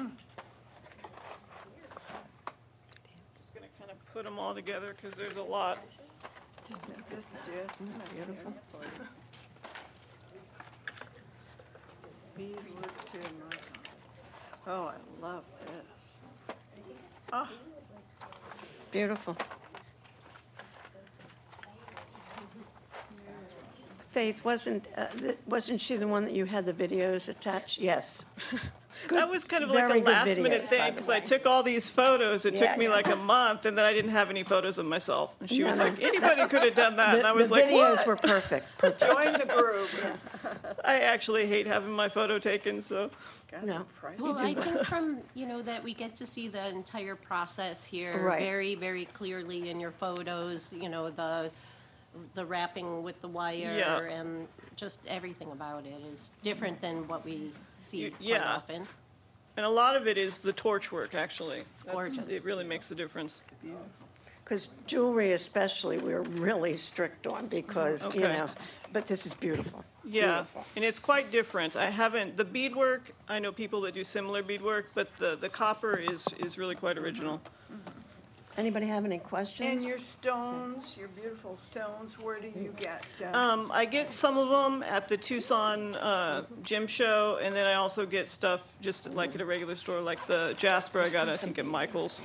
gonna kind of put them all together because there's a lot. Just beautiful. Beadwork too, my. Oh, I love this. Oh, Beautiful. Faith, wasn't she the one that you had the videos attached? Yes. That was kind of like Very a good last videos, minute by thing the because I way. took all these photos. It Yeah, took me yeah. like a month and then I didn't have any photos of myself. And she No, was no. like, anybody could have done that. And I was the like, videos what? were perfect. join the group. I actually hate having my photo taken, so. No. Well, I think from, that we get to see the entire process here Right. very, very clearly in your photos, the wrapping with the wire Yeah. and just everything about it is different than what we see quite Yeah. often. And a lot of it is the torch work, actually. It's gorgeous. It really makes a difference. Because jewelry especially, we're really strict on because, Okay. but this is beautiful. Yeah, Beautiful. and it's quite different. The beadwork, I know people that do similar beadwork, but the copper is really quite original. Anybody have any questions? And your stones, your beautiful stones, where do you get? I get some of them at the Tucson gym show, and then I also get stuff just like at a regular store, like the jasper I got, I think, at Michael's.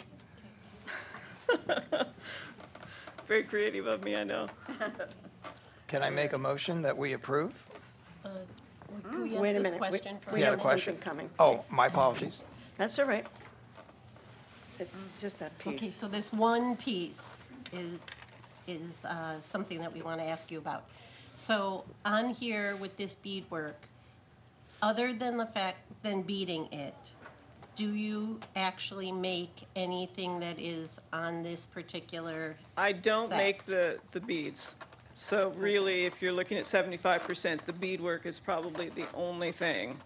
Very creative of me, I know. Can I make a motion that we approve? Can we Wait ask a this minute. question We first? You had a have question? something coming. Oh, my apologies. That's all right. It's just that piece. Okay, so this one piece is something that we want to ask you about. So on here with this beadwork, other than beading it, do you actually make anything that is on this particular I don't set? make the beads. So really, if you're looking at 75%, the beadwork is probably the only thing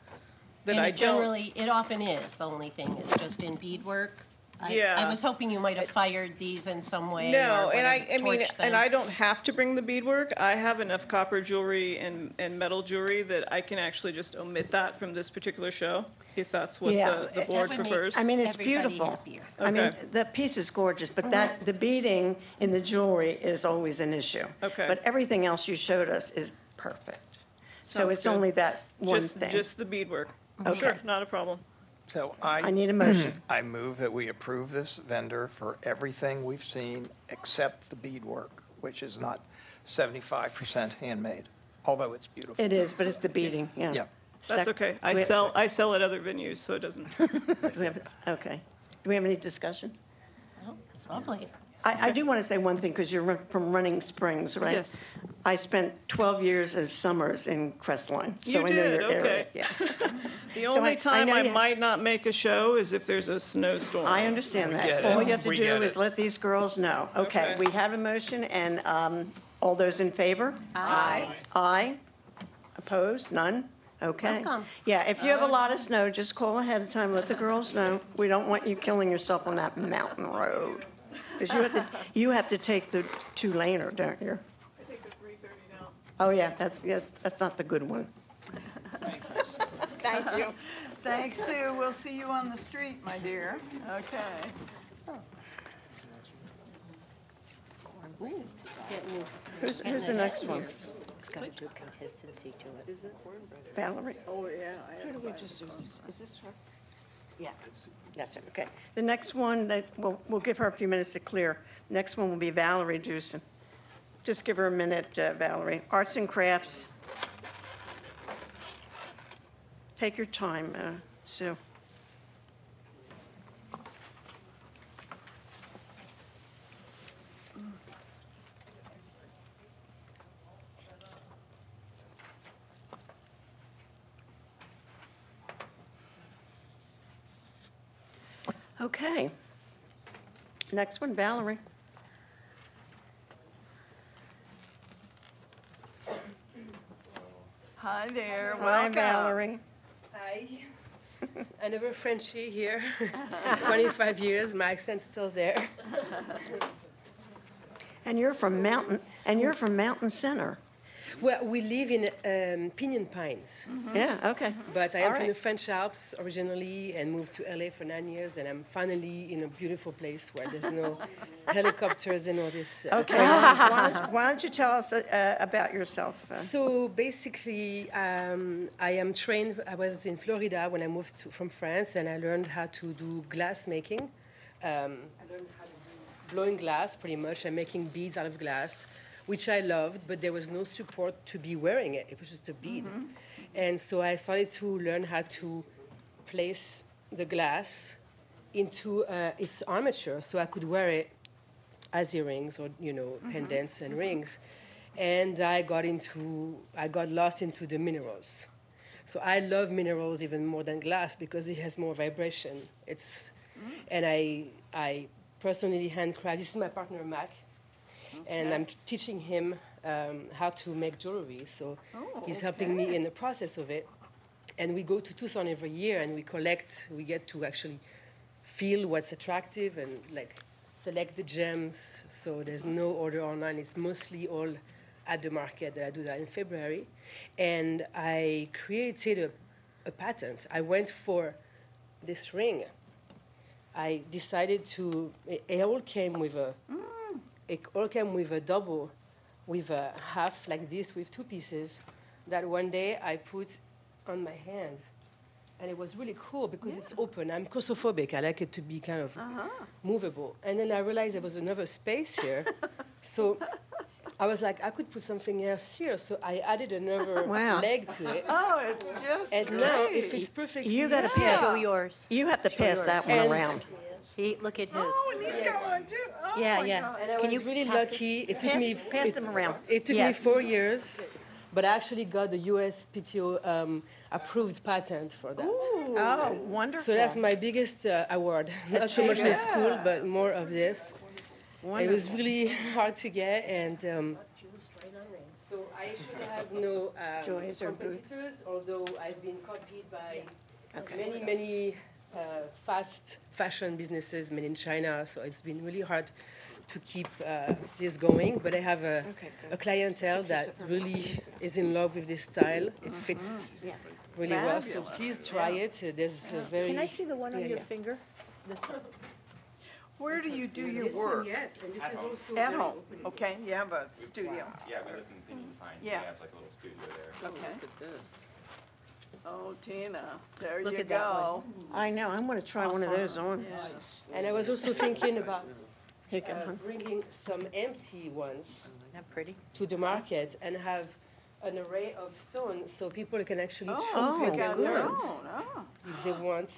that And I it don't. generally, it often is the only thing, it's just in beadwork. Yeah. I was hoping you might have fired these in some way. No, or and I whatever, mean, torched and them. I don't have to bring the beadwork. I have enough copper jewelry and metal jewelry that I can actually just omit that from this particular show, if that's what Yeah. the That board would make prefers. I mean, it's Everybody beautiful. happier. I mean, Okay. the piece is gorgeous, but the beading in the jewelry is always an issue. Okay. But everything else you showed us is perfect. So Sounds it's good. only that one Just thing. the beadwork. Okay. Sure, not a problem. So I need a motion. I move that we approve this vendor for everything we've seen except the beadwork, which is not 75% handmade, although it's beautiful. It is, but it's the beading, yeah. Yeah. That's okay. I we- sell at other venues, so it doesn't. Okay. Do we have any discussion? Lovely. I do want to say one thing, because you're from Running Springs, right? Yes. I spent 12 years of summers in Crestline, so You I know did, your area. okay. Yeah. The So only time know I you- might not make a show is if there's a snowstorm. I understand get that. it. All you have to We do get is it. let these girls know. Okay, we have a motion, and all those in favor? Aye. Aye. Opposed? None? Okay. Welcome. Yeah, if you have a lot of snow, just call ahead of time, let the girls know. We don't want you killing yourself on that mountain road. Because you have to take the two-laner, don't you? I take the 330 now. Oh, yeah, that's not the good one. Thank you. Thanks, Sue. We'll see you on the street, my dear. Okay. Who's the next one? It's got a good consistency to it. Is it cornbread? Valerie? Oh, yeah. Who do we just do? Is this her? Yeah, that's it, okay. The next one, we'll give her a few minutes to clear. Next one will be Valerie Jewson. Just give her a minute, Valerie. Arts and crafts. Take your time, Sue. Okay. Next one, Valerie. Hi there. Hi, Welcome. Valerie. Hi. Another Frenchie here. 25 years, my accent's still there. And you're from Mountain Center. Well, we live in Pinion Pines. Yeah, okay. But I All am from right. the French Alps originally and moved to LA for 9 years, and I'm finally in a beautiful place where there's no helicopters and all this. Okay, why don't you tell us about yourself? So basically, I am trained. I was in Florida when I moved from France, and I learned how to do glass making. I learned how to do blowing glass, pretty much, and making beads out of glass, which I loved, but there was no support to be wearing it. It was just a bead. And so I started to learn how to place the glass into its armature so I could wear it as earrings or, pendants and rings. And I got lost into the minerals. So I love minerals even more than glass because it has more vibration. And I personally handcraft. This is my partner, Mac. And I'm teaching him how to make jewelry. So he's helping me in the process of it. And we go to Tucson every year and we get to actually feel what's attractive and select the gems. So there's no order online. It's mostly all at the market that I do that in February. And I created a patent. I went for this ring. I decided it all came with a double, with a half like this, with two pieces, that one day I put on my hand. And it was really cool because it's open. I'm claustrophobic. I like it to be kind of movable. And then I realized there was another space here. So I was like, I could put something else here. So I added another leg to it. Oh, it's just And great. now it fits perfectly. You got to pass. Show yours. You have to pass that one And- around. Look at his. Oh, and he's got one too. Oh, Yeah, my yeah. God. And I was really lucky. It took me Pass them around. It took Yes. me 4 years, but I actually got the USPTO approved patent for that. Oh, wonderful. So that's my biggest award. Not so much the school, but more of this. It was really hard to get, and so I should have no Joys or booth? competitors, although I've been copied by many fast fashion businesses made in China, so it's been really hard to keep this going. But I have a clientele that really is in love with this style. It fits really well, so please try it. There's a very... Can I see the one on your finger? This one? Where do you do your This one, work? yes, and this is also At very home. open. Okay, you have a studio. Yeah, we live in Pinion Pines. Yeah. We have like a little studio there. Okay. Oh, Tina, there Look you at that go. I know. I'm going to try one of those on. And I was also thinking about Here, come on. bringing some empty ones Isn't that pretty? to the market and have an array of stones so people can actually choose Oh, what they they got their want. own. Oh. If they want,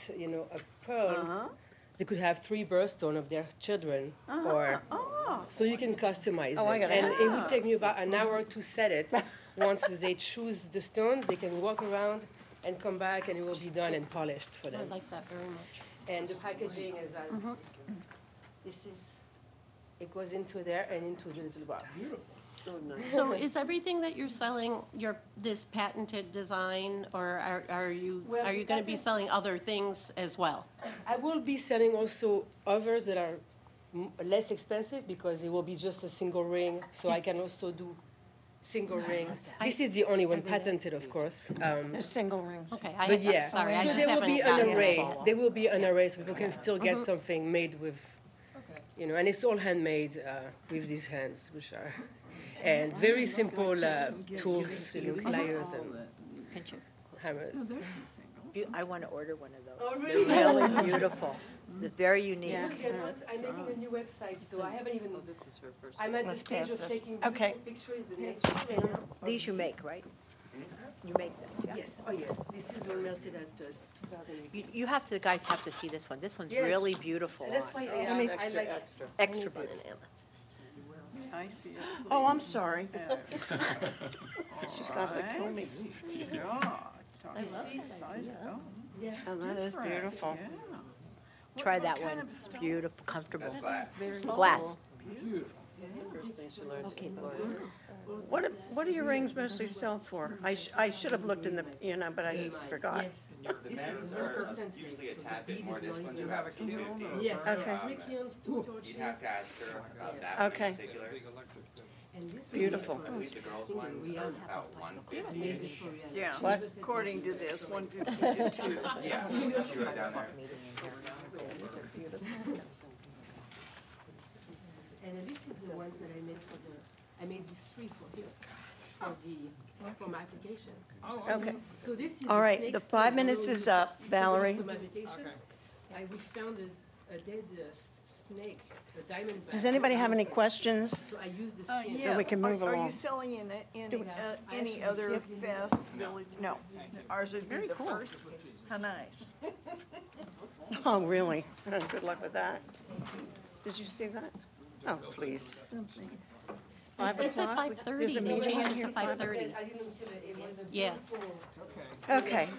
a pearl, they could have 3 birthstones of their children, or so you can customize Oh, I it. gotta And have it would take me about an hour to set it. Once they choose the stones, they can walk around and come back, and it will be done and polished for I them. like that very much. And the packaging is as this is. It goes into there and into the little box. So is everything that you're selling this patented design, or are you going to be selling other things as well? I will be selling also others that are less expensive because it will be just a single ring, so I can also do single rings. This is the only one patented, of course. A single ring. Okay, But yeah, sorry, I so just there will haven't be gotten an to array. that. There will be an array, so people can still get something made with, and it's all handmade with these hands, which are, and very simple tools, pliers and hammers. I want to order one of those. Oh, They're really? really beautiful. They're very unique. I'm making a new website, so I haven't even. This is her first. I'm at the Let's stage pass of this. taking Okay. pictures. The next one. These you make, right? You make them, yeah? Yes, oh yes, this is all melted at 2008. You have to, guys have to see this one. This one's Yes. really beautiful. And that's why on. I like Extra beautiful. I see it. Oh, I'm sorry. She's not gonna kill me. I love it. Yeah. Oh, that is beautiful. Try that one. It's beautiful, comfortable. Very Glass. Okay, what do your rings mostly sell for? I should have looked in the, but I forgot. The men's are usually a tad bit more. This one's about $250. Yes, Okay. You'd have to ask her about that one Okay. in particular. Beautiful. I believe the girls' ones are about $150. Yeah, What? according to this, 150 to 2. Yeah, two are down there. And this is the ones that I made for I made these 3 for here, for my application. Okay. So this is All the right, snake the skin 5 minutes alone is up, with Valerie. some application. We found a dead snake, a diamondback. Does anybody have any questions? So I used the skin. So we can move Are along. you selling in any other fest, village? No. Ours would be the first. How nice. Oh, really? Good luck with that. Did you see that? Oh, please. 5 It's at o'clock? 5:30. There's a They meeting changed in it here to at 5:30. Yeah. Okay,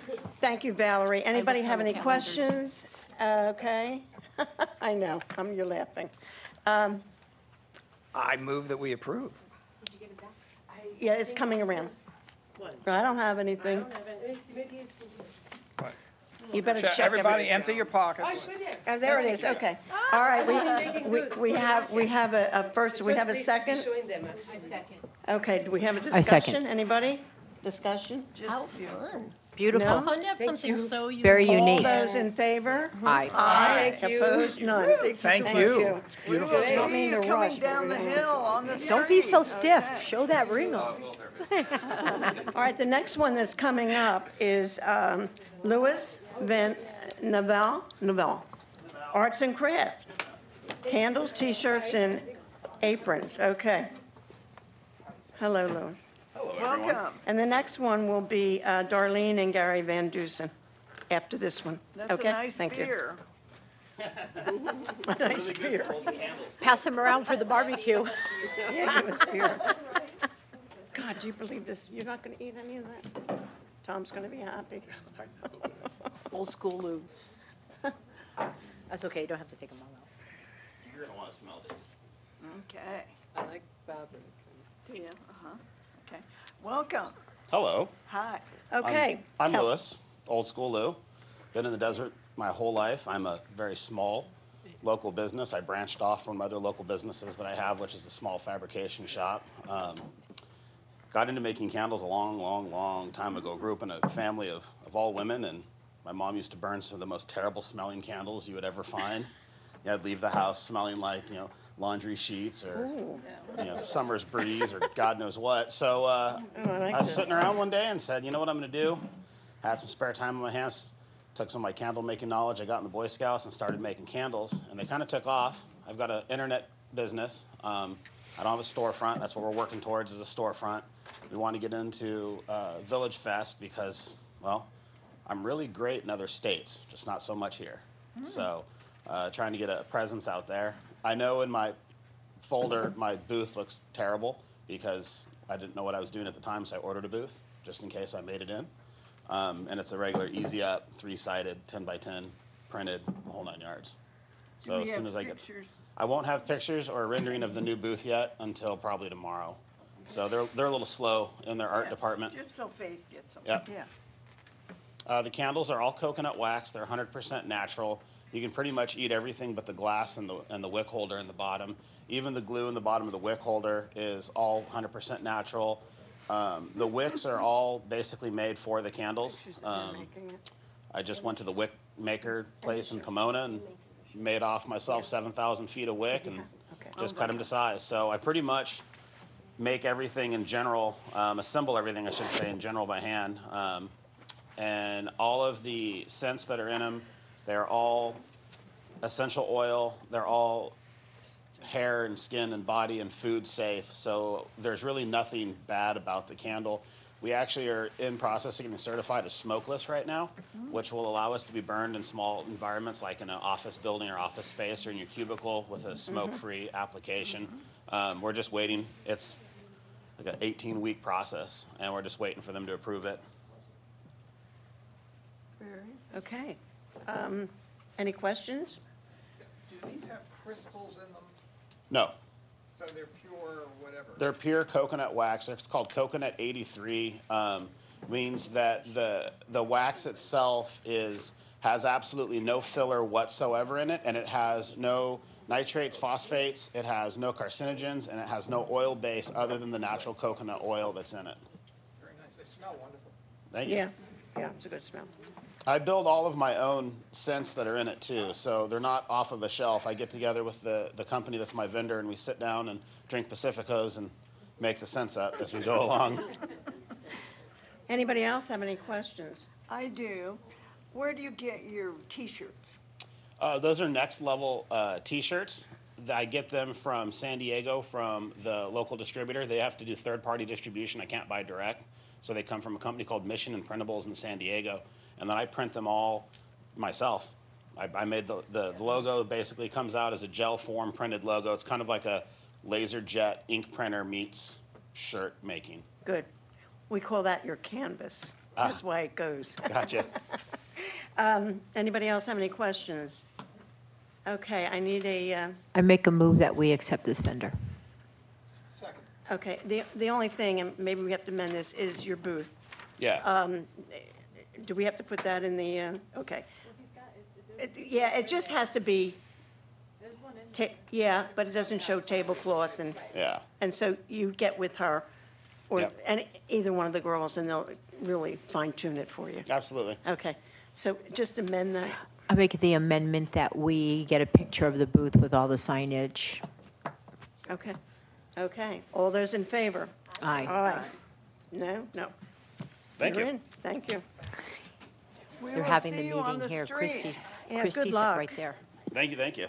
thank you, Valerie. Anybody have any questions? Okay. I know, you're laughing. I move that we approve. Yeah, it's coming around. I don't have anything. You better check Everybody everything. empty your pockets. Oh, there it is, okay. All right, we have a first, do we have a second? Okay, do we have a I second. discussion? Anybody? Discussion? How fun. Beautiful. Fun to have something so unique. Very All unique. those in favor? Aye. Aye. Thank you. Opposed? None. Thank you. It's beautiful We'll stuff. see mean you to coming rush, down the but we- hill on the street. Don't be so stiff. Okay. Show that ring off. All right, the next one that's coming up is Louis Van Navel, Arts and Crafts. Candles, T-shirts, and aprons. Okay. Hello, Louis. Hello, everyone. Welcome. And the next one will be Darlene and Gary Van Dusen after this one. That's Okay? a nice Thank you. beer. A nice beer. Pass them around for the barbecue. Yeah, give us beer. God, do you believe this? You're not going to eat any of that? Tom's going to be happy. Old school Lou's. That's okay, you don't have to take them all out. You're going to want to smell these. Okay. I like fabric. Yeah, okay. Welcome. Hello. Hi. Okay. I'm Louis, old school Lou. Been in the desert my whole life. I'm a very small local business. I branched off from other local businesses that I have, which is a small fabrication shop. Got into making candles a long time ago. Grew up in a family of all women, and my mom used to burn some of the most terrible smelling candles you would ever find. Yeah, I'd leave the house smelling like, laundry sheets or, summer's breeze or God knows what. So I was sitting around one day and said, you know what I'm going to do? Had some spare time on my hands, took some of my candle making knowledge I got in the Boy Scouts and started making candles, and they kind of took off. I've got an internet business. I don't have a storefront. That's what we're working towards, is a storefront. We want to get into VillageFest because, well, I'm really great in other states, just not so much here. So trying to get a presence out there. I know in my folder, my booth looks terrible because I didn't know what I was doing at the time, so I ordered a booth just in case I made it in. And it's a regular easy up, 3-sided, 10 by 10, printed, the whole 9 yards. So as soon as I get, I won't have pictures or a rendering of the new booth yet until probably tomorrow. So they're a little slow in their art department. Just so Faith gets them. Yep. Yeah. The candles are all coconut wax. They're 100% natural. You can pretty much eat everything but the glass and the wick holder in the bottom. Even the glue in the bottom of the wick holder is all 100% natural. The wicks are all basically made for the candles. I just went to the wick maker place in Pomona and made off myself 7,000 feet of wick and just cut them to size. So I pretty much make everything in general, assemble everything, I should say, in general by hand. And all of the scents that are in them, they're all essential oil. They're all hair and skin and body and food safe. So there's really nothing bad about the candle. We actually are in process of getting certified as smokeless right now, which will allow us to be burned in small environments like in an office building or office space or in your cubicle with a smoke-free application. We're just waiting. It's like an 18-week process, and we're just waiting for them to approve it. Okay. Any questions? Do these have crystals in them? No. So they're pure or whatever? They're pure coconut wax. It's called Coconut 83. Means that the wax itself has absolutely no filler whatsoever in it, and it has no nitrates, phosphates, it has no carcinogens, and it has no oil base other than the natural coconut oil that's in it. Very nice. They smell wonderful. Thank you. Yeah, it's a good smell. I build all of my own scents that are in it too, so they're not off of a shelf. I get together with the company that's my vendor, and we sit down and drink Pacificos and make the scents up as we go along. Anybody else have any questions? I do. Where do you get your T-shirts? Those are next level T-shirts. I get them from San Diego from the local distributor. They have to do third-party distribution. I can't buy direct, so they come from a company called Mission and Printables in San Diego. And then I print them all myself. I made the logo basically comes out as a gel form printed logo. It's kind of like a laser jet ink printer meets shirt making. Good. We call that your canvas. That's why it goes. Gotcha. Anybody else have any questions? Okay, I need a, I make a move that we accept this vendor. Second. okay, the only thing, and maybe we have to amend this, is your booth. Yeah. Do we have to put that in the, okay. Yeah, it just has to be, yeah, but it doesn't show tablecloth and. Yeah. And so you get with her, or, Yep. and either one of the girls, and they'll really fine tune it for you. Absolutely. Okay, so just amend that. I make the amendment that we get a picture of the booth with all the signage. Okay, okay. All those in favor? Aye. Aye. No? No. Thank You're you. in. Thank you. We They're will having see the you on meeting here. street. Christie's, Yeah, Christie's good luck. right there. Thank you. Thank you.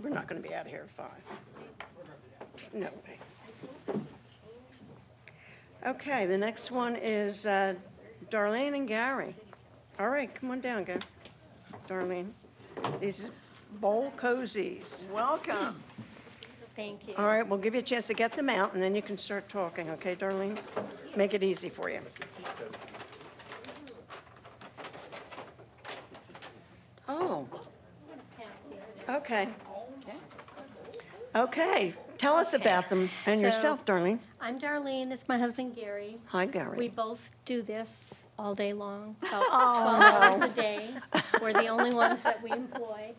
We're not going to be out here at 5. No way. Okay, the next one is Darlene and Gary. All right, come on down, Darlene. These is bowl cozies. Welcome. Thank you. All right, we'll give you a chance to get them out, and then you can start talking, okay, Darlene? Make it easy for you. Oh. Okay. Okay, tell us about them and So, yourself, Darlene. I'm Darlene, this is my husband Gary. Hi, Gary. We both do this all day long, about Oh. 12 hours a day. We're the only ones that we employ.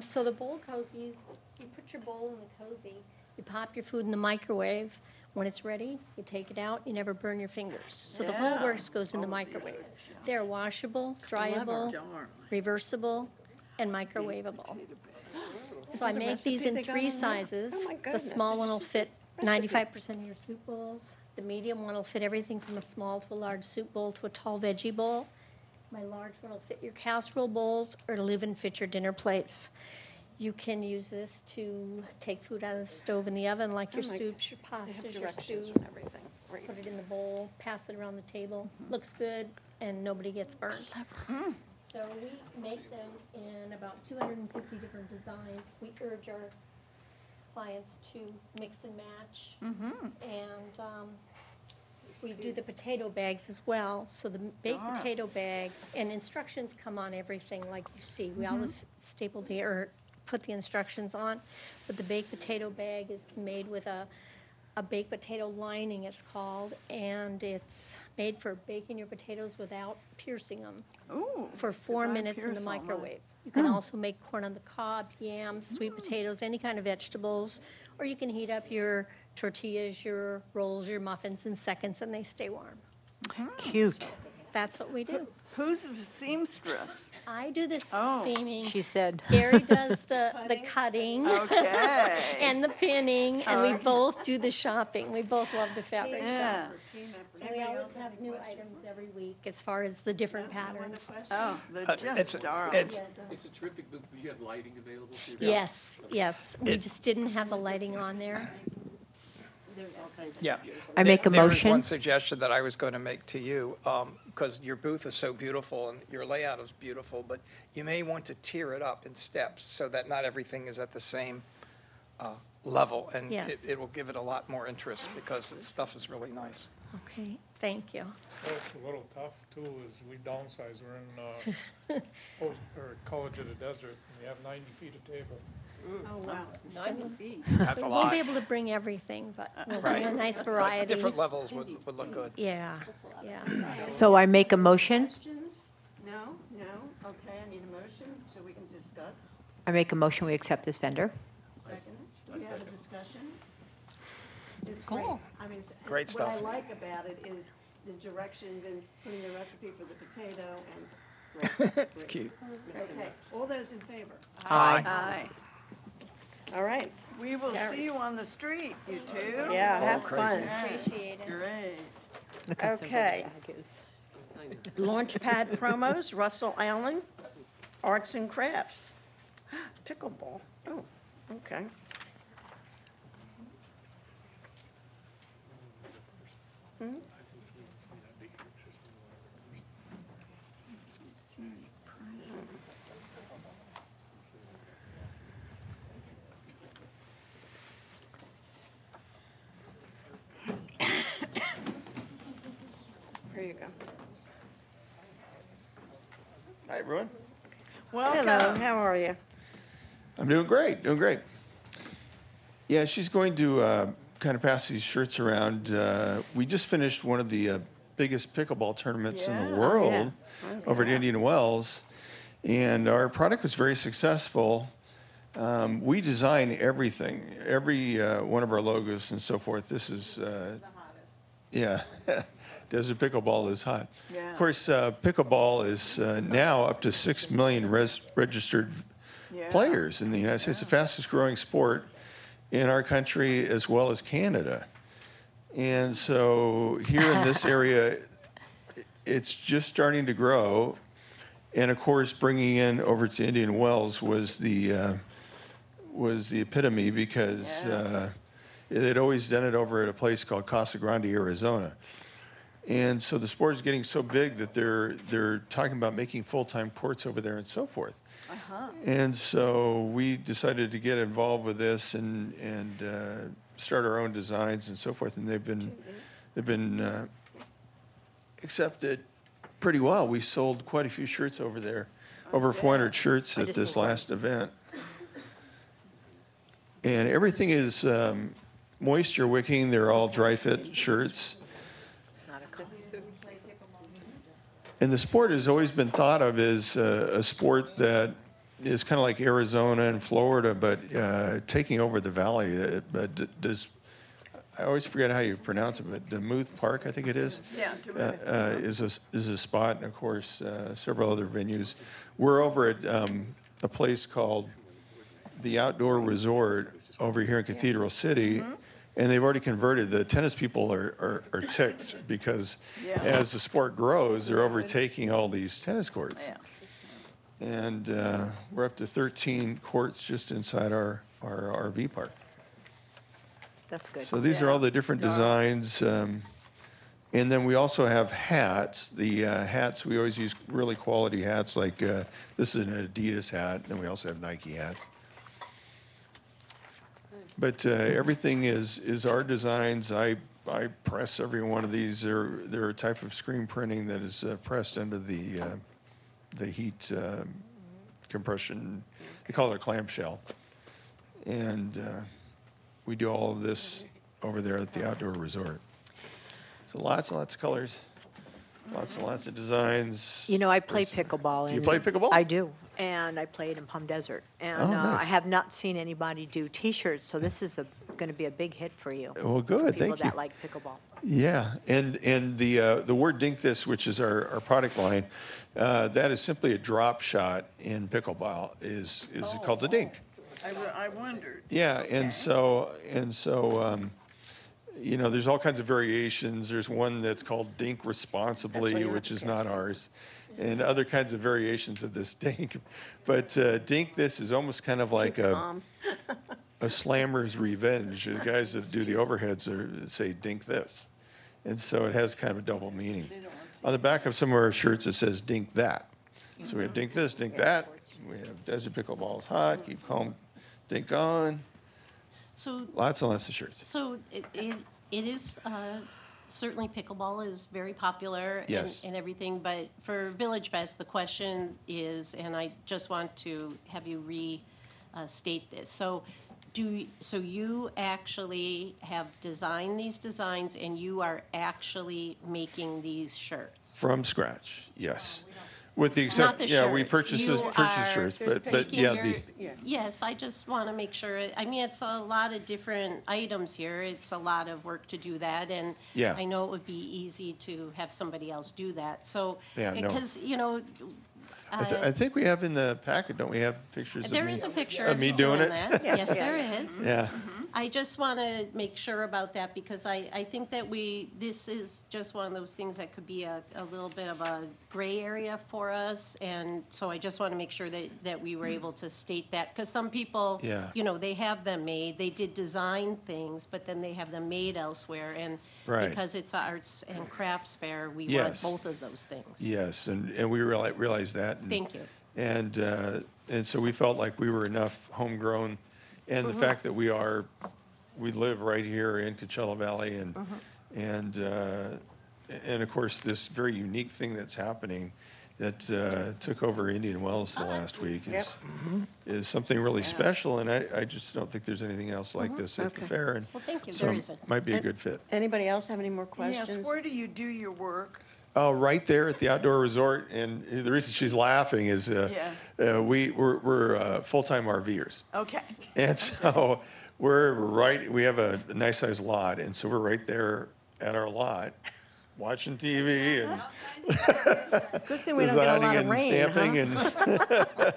So the bowl cozies, you put your bowl in the cozy, you pop your food in the microwave. When it's ready, you take it out, you never burn your fingers. So the whole Yeah. works goes in the microwave. They're washable, dryable, reversible, and microwavable. So I make these in 3 sizes. Oh, my The goodness. small one will fit 95% of your soup bowls. The medium one will fit everything from a small to a large soup bowl to a tall veggie bowl. My large one will fit your casserole bowls, or it'll even fit your dinner plates. You can use this to take food out of the stove in the oven, like your Oh my soups, your They have pastas, your directions stews. and everything. Great. Put it in the bowl, pass it around the table. Looks good, and nobody gets burned. So we make them in about 250 different designs. We urge our clients to mix and match. And we do the potato bags as well. So the baked potato bag, and instructions come on everything like you see. We always staple the, or put the instructions on. But the baked potato bag is made with a baked potato lining, it's called, and it's made for baking your potatoes without piercing them. Ooh, For 4 'cause I minutes in the pierce all mine. microwave. You can also make corn on the cob, yams, sweet potatoes, any kind of vegetables, or you can heat up your tortillas, your rolls, your muffins in seconds, and they stay warm. Cute. That's what we do. Who's the seamstress? I do the Oh. seaming. She said. Gary does the cutting. Okay. And the pinning, and we Alright. both do the shopping. We both love to fabric Yeah. shop. And we always have new items every week as far as the different patterns. Oh, they're It's- just darling. It's a terrific book. Do you have lighting available? Yes, yes. We just didn't have the lighting on there. Yeah. I make a There was motion. one suggestion that I was going to make to you, because your booth is so beautiful and your layout is beautiful, but you may want to tier it up in steps so that not everything is at the same level. And Yes. it will give it a lot more interest because the stuff is really nice. Okay, thank you. What's a little tough too is we downsize. We're in College of the Desert, and we have 90 feet of table. Oh, wow. 90 feet. That's So a we won't lot. be able to bring everything, but we'll bring a Right. nice But variety. different levels would look good. Yeah, yeah. So I make a motion. Questions? No? No? Okay, I need a motion so we can discuss. I make a motion, we accept this vendor. Second. Do we have a discussion? It's Cool. great. I mean, Great What I stuff. like about it is the directions and putting the recipe for the potato and. Great, It's great. cute. Okay, all those in favor? Aye. Aye. All right. We will Carries. see you on the street, you two. Yeah, have fun. Appreciate it. Great. Look how simple Okay. the bag is. Launchpad promos, Russell Allen, Arts and Crafts, pickleball. Oh, okay. Hmm? Here you go. Hi, everyone. Hello, Welcome. how are you? I'm doing great, doing great. Yeah, she's going to kind of pass these shirts around. We just finished one of the biggest pickleball tournaments in the world over at Indian Wells, and our product was very successful. We design everything, every one of our logos and so forth. This is, yeah, Desert Pickleball is hot. Yeah. Of course, pickleball is now up to 6 million registered players in the United States, the fastest growing sport in our country as well as Canada. And so here in this area, it's just starting to grow. And of course, bringing in over to Indian Wells was the epitome because they'd always done it over at a place called Casa Grande, Arizona. And so the sport is getting so big that they're talking about making full-time courts over there and so forth. And so we decided to get involved with this and start our own designs and so forth. And they've been accepted pretty well. We sold quite a few shirts over there, over 400 shirts at this last event. And everything is moisture wicking. They're all dry fit shirts. And the sport has always been thought of as a sport that is kind of like Arizona and Florida, but taking over the valley. I always forget how you pronounce it, but Demuth Park, I think it is. Yeah, Is a spot, and of course several other venues. We're over at a place called the Outdoor Resort over here in Cathedral City. And they've already converted. The tennis people are ticked because as the sport grows, they're overtaking all these tennis courts. And we're up to 13 courts just inside our RV park. That's good. So these are all the different designs. And then we also have hats. The hats, we always use really quality hats, like this is an Adidas hat, and we also have Nike hats. But everything is our designs. I press every one of these. They're a type of screen printing that is pressed under the heat compression. They call it a clamshell. And we do all of this over there at the outdoor resort. So lots and lots of colors, lots and lots of designs. You know, I play pickleball. Do you play pickleball? I do, and I played in Palm Desert. And Oh, nice. I have not seen anybody do T-shirts, so this is going to be a big hit for you. Well, good, for people thank you. that like pickleball. Yeah, and the word Dink This, which is our product line, that is simply a drop shot in pickleball, is called the dink. I wondered. Yeah, and so you know, there's all kinds of variations. There's one that's called Dink Responsibly, which is not ours, and other kinds of variations of this dink. But Dink This is almost kind of like a slammer's revenge. The guys that do the overheads say Dink This. And so it has kind of a double meaning. On the back of some of our shirts, it says Dink That. So we have Dink This, Dink That. We have Desert Pickleball is hot, keep calm, dink on. So Lots and lots of shirts. So it is, certainly pickleball is very popular Yes. and everything, but for VillageFest, the question is, and I just want to have you restate this. So you actually have designed these designs and you are actually making these shirts? From scratch, yes. With the Not the exception, we shirts. purchase You shirts, are but yeah, Yes, I just want to make sure, I mean, it's a lot of different items here. It's a lot of work to do that, and Yeah. I know it would be easy to have somebody else do that. So, Yeah, no. because, you know, I think we have in the packet, don't we have pictures of me? there is a picture of of me you doing it? that. Yes, there is. Yeah. I just want to make sure about that because I think that this is just one of those things that could be a little bit of a gray area for us. And so I just want to make sure that we were able to state that. Because some people, Yeah. you know, they have them made, they did design things, but then they have them made elsewhere. And Right. because it's an arts and crafts fair, we Yes. want both of those things. Yes, and we realized that. And, Thank you. And so we felt like we were enough homegrown, and the fact that we live right here in Coachella Valley, and of course this very unique thing that's happening that took over Indian Wells the last week is something really special, and I just don't think there's anything else like this at the fair, and Well, thank you. so There isn't. might be a good fit. Anybody else have any more questions? Yes, where do you do your work? Right there at the outdoor resort, and the reason she's laughing is we're full-time RVers, Okay. and so we're right. We have a nice sized lot, and so we're right there at our lot, watching TV and Good thing we don't get a lot designing of and rain, stamping huh?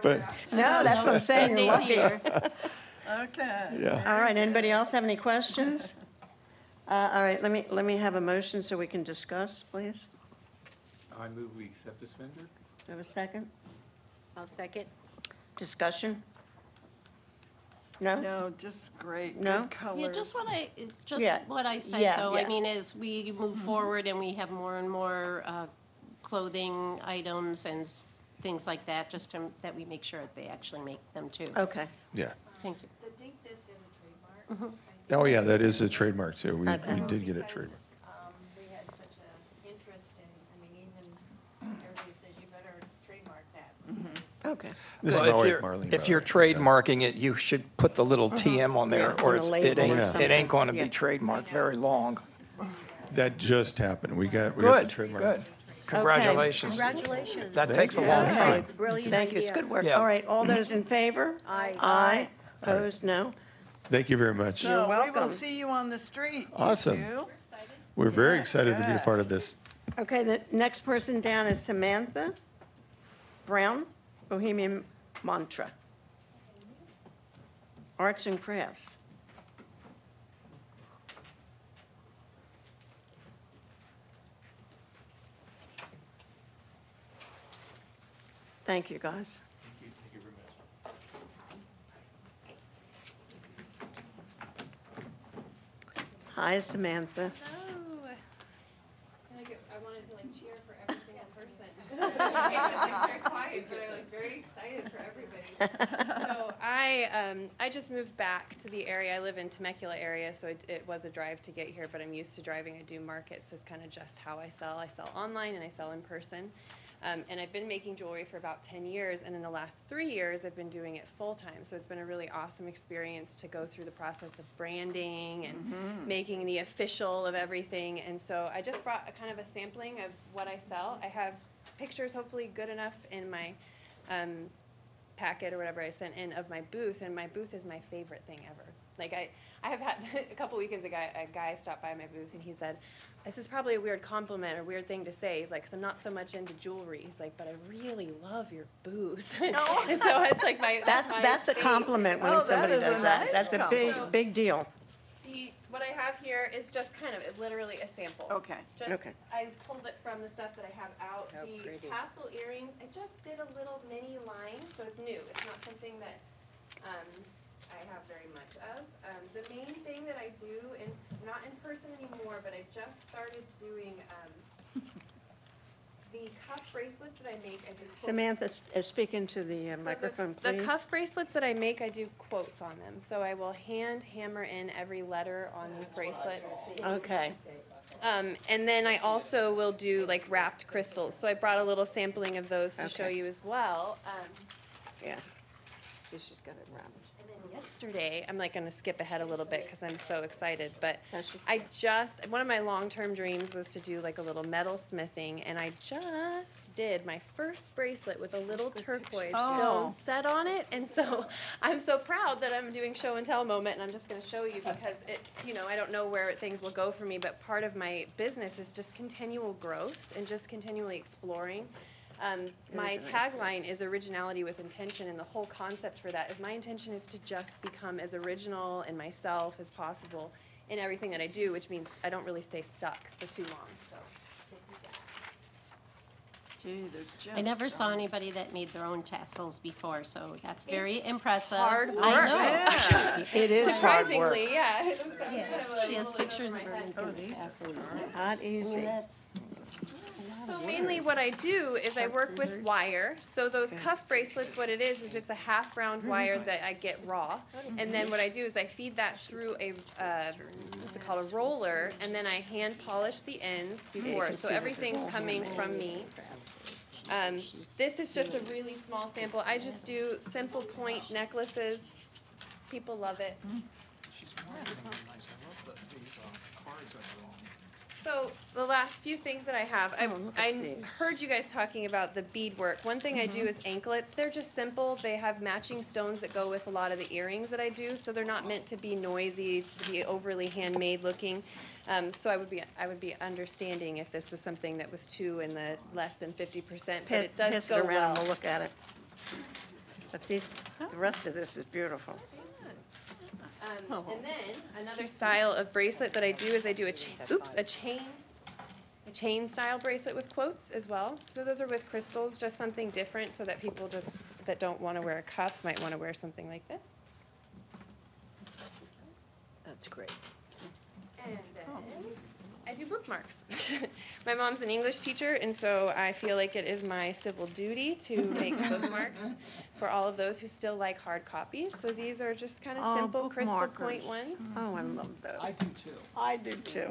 but No, that's what I'm saying, you're lucky. Okay. yeah. All right, anybody else have any questions? All right, let me have a motion so we can discuss, please. I move we accept this vendor. Do you have a second? I'll second. Discussion? No? No, just great. No? Good colors. Yeah, just Yeah. what I said, Yeah, though. yeah. I mean, as we move forward and we have more and more clothing items and things like that, just that we make sure that they actually make them too. Okay. Yeah. Thank you. The Dink This is a trademark. Oh yeah, that is a trademark too. We did get it trademarked. We had such an interest in, I mean, even everybody says you better trademark that. Okay. This is Well, my wife, if Marlene. you're trademarking it, you should put the little TM on there, Yeah, or on a it label ain't, or it something. ain't going to Yeah. be trademarked very long. That just happened. We got the Good, trademark. good. Congratulations. Congratulations. That Thank takes a you. long Okay. time. Brilliant Thank you, it's idea. good work. Yeah. All right, all those in favor? Aye. Aye. Opposed, no? Thank you very much. You're So we will welcome. see you on the street. you Awesome. two. We're very excited to be a part of this. Okay, the next person down is Samantha Brown, Bohemian Mantra. Arts and crafts. Thank you, guys. Hi, Samantha. Hello. I wanted to like cheer for every single person. It was like very quiet, but I was very excited for everybody. So I just moved back to the area. I live in Temecula area, so it was a drive to get here, but I'm used to driving. I do markets. It's kind of just how I sell. I sell online and I sell in person. And I've been making jewelry for about 10 years, and in the last 3 years, I've been doing it full-time. So it's been a really awesome experience to go through the process of branding and making the official of everything. And so I just brought a kind of a sampling of what I sell. I have pictures, hopefully good enough, in my packet or whatever I sent in of my booth, and my booth is my favorite thing ever. Like I have had a couple weekends, a guy stopped by my booth, and he said, "This is probably a weird compliment or weird thing to say." He's like, "'Cause I'm not so much into jewelry." He's like, "But I really love your booth." And so it's like That's a compliment when somebody does that. That's a big deal. What I have here is just kind of, it's literally a sample. Okay. Okay. I pulled it from the stuff that I have out. The tassel earrings, I just did a little mini line, so it's new. It's not something that I have very much of. The main thing that I do, and not in person anymore, but I just started doing the cuff bracelets that I make. I do quotes. Samantha, speak into the microphone, please. The cuff bracelets that I make, I do quotes on them. So I will hand hammer in every letter on these bracelets. Okay. And then I also will do like wrapped crystals. So I brought a little sampling of those to show you as well. Yeah. See, she's got it wrapped. And then yesterday, I'm like going to skip ahead a little bit because I'm so excited, but one of my long-term dreams was to do like a little metal smithing, and I just did my first bracelet with a little turquoise stone set on it, and so I'm so proud that I'm doing show and tell moment, and I'm just going to show you because I don't know where things will go for me, but part of my business is just continual growth and just continually exploring. My tagline is originality with intention, and the whole concept for that is my intention is to just become as original and myself as possible in everything that I do, which means I don't really stay stuck for too long. So this is that. I never saw anybody that made their own tassels before, so that's very impressive. Hard work. I know. Yeah. It is hard work. Surprisingly, yeah. She has pictures of her making tassels. Not easy. So mainly what I do is I work with wire. So those cuff bracelets, what it is it's a half round wire that I get raw. And then what I do is I feed that through a, what's it called, a roller, and then I hand polish the ends before. So everything's coming from me. This is just a really small sample. I just do simple point necklaces. People love it. She's wearing them nice. I love these cards that are on. So the last few things that I have, I heard you guys talking about the beadwork. One thing I do is anklets. They're just simple. They have matching stones that go with a lot of the earrings that I do, so they're not meant to be noisy, to be overly handmade looking. So I would be understanding if this was something that was too in the less than 50%, but it does go it around well. and we'll look at it. But the rest of this is beautiful. And then another style of bracelet that I do is I do a chain style bracelet with quotes as well. So those are with crystals, just something different so that people that don't want to wear a cuff might want to wear something like this. That's great. And then I do bookmarks. My mom's an English teacher, and so I feel like it is my civil duty to make bookmarks for all of those who still like hard copies. So these are just kind of simple crystal point ones. Oh, I love those. I do too. I do too.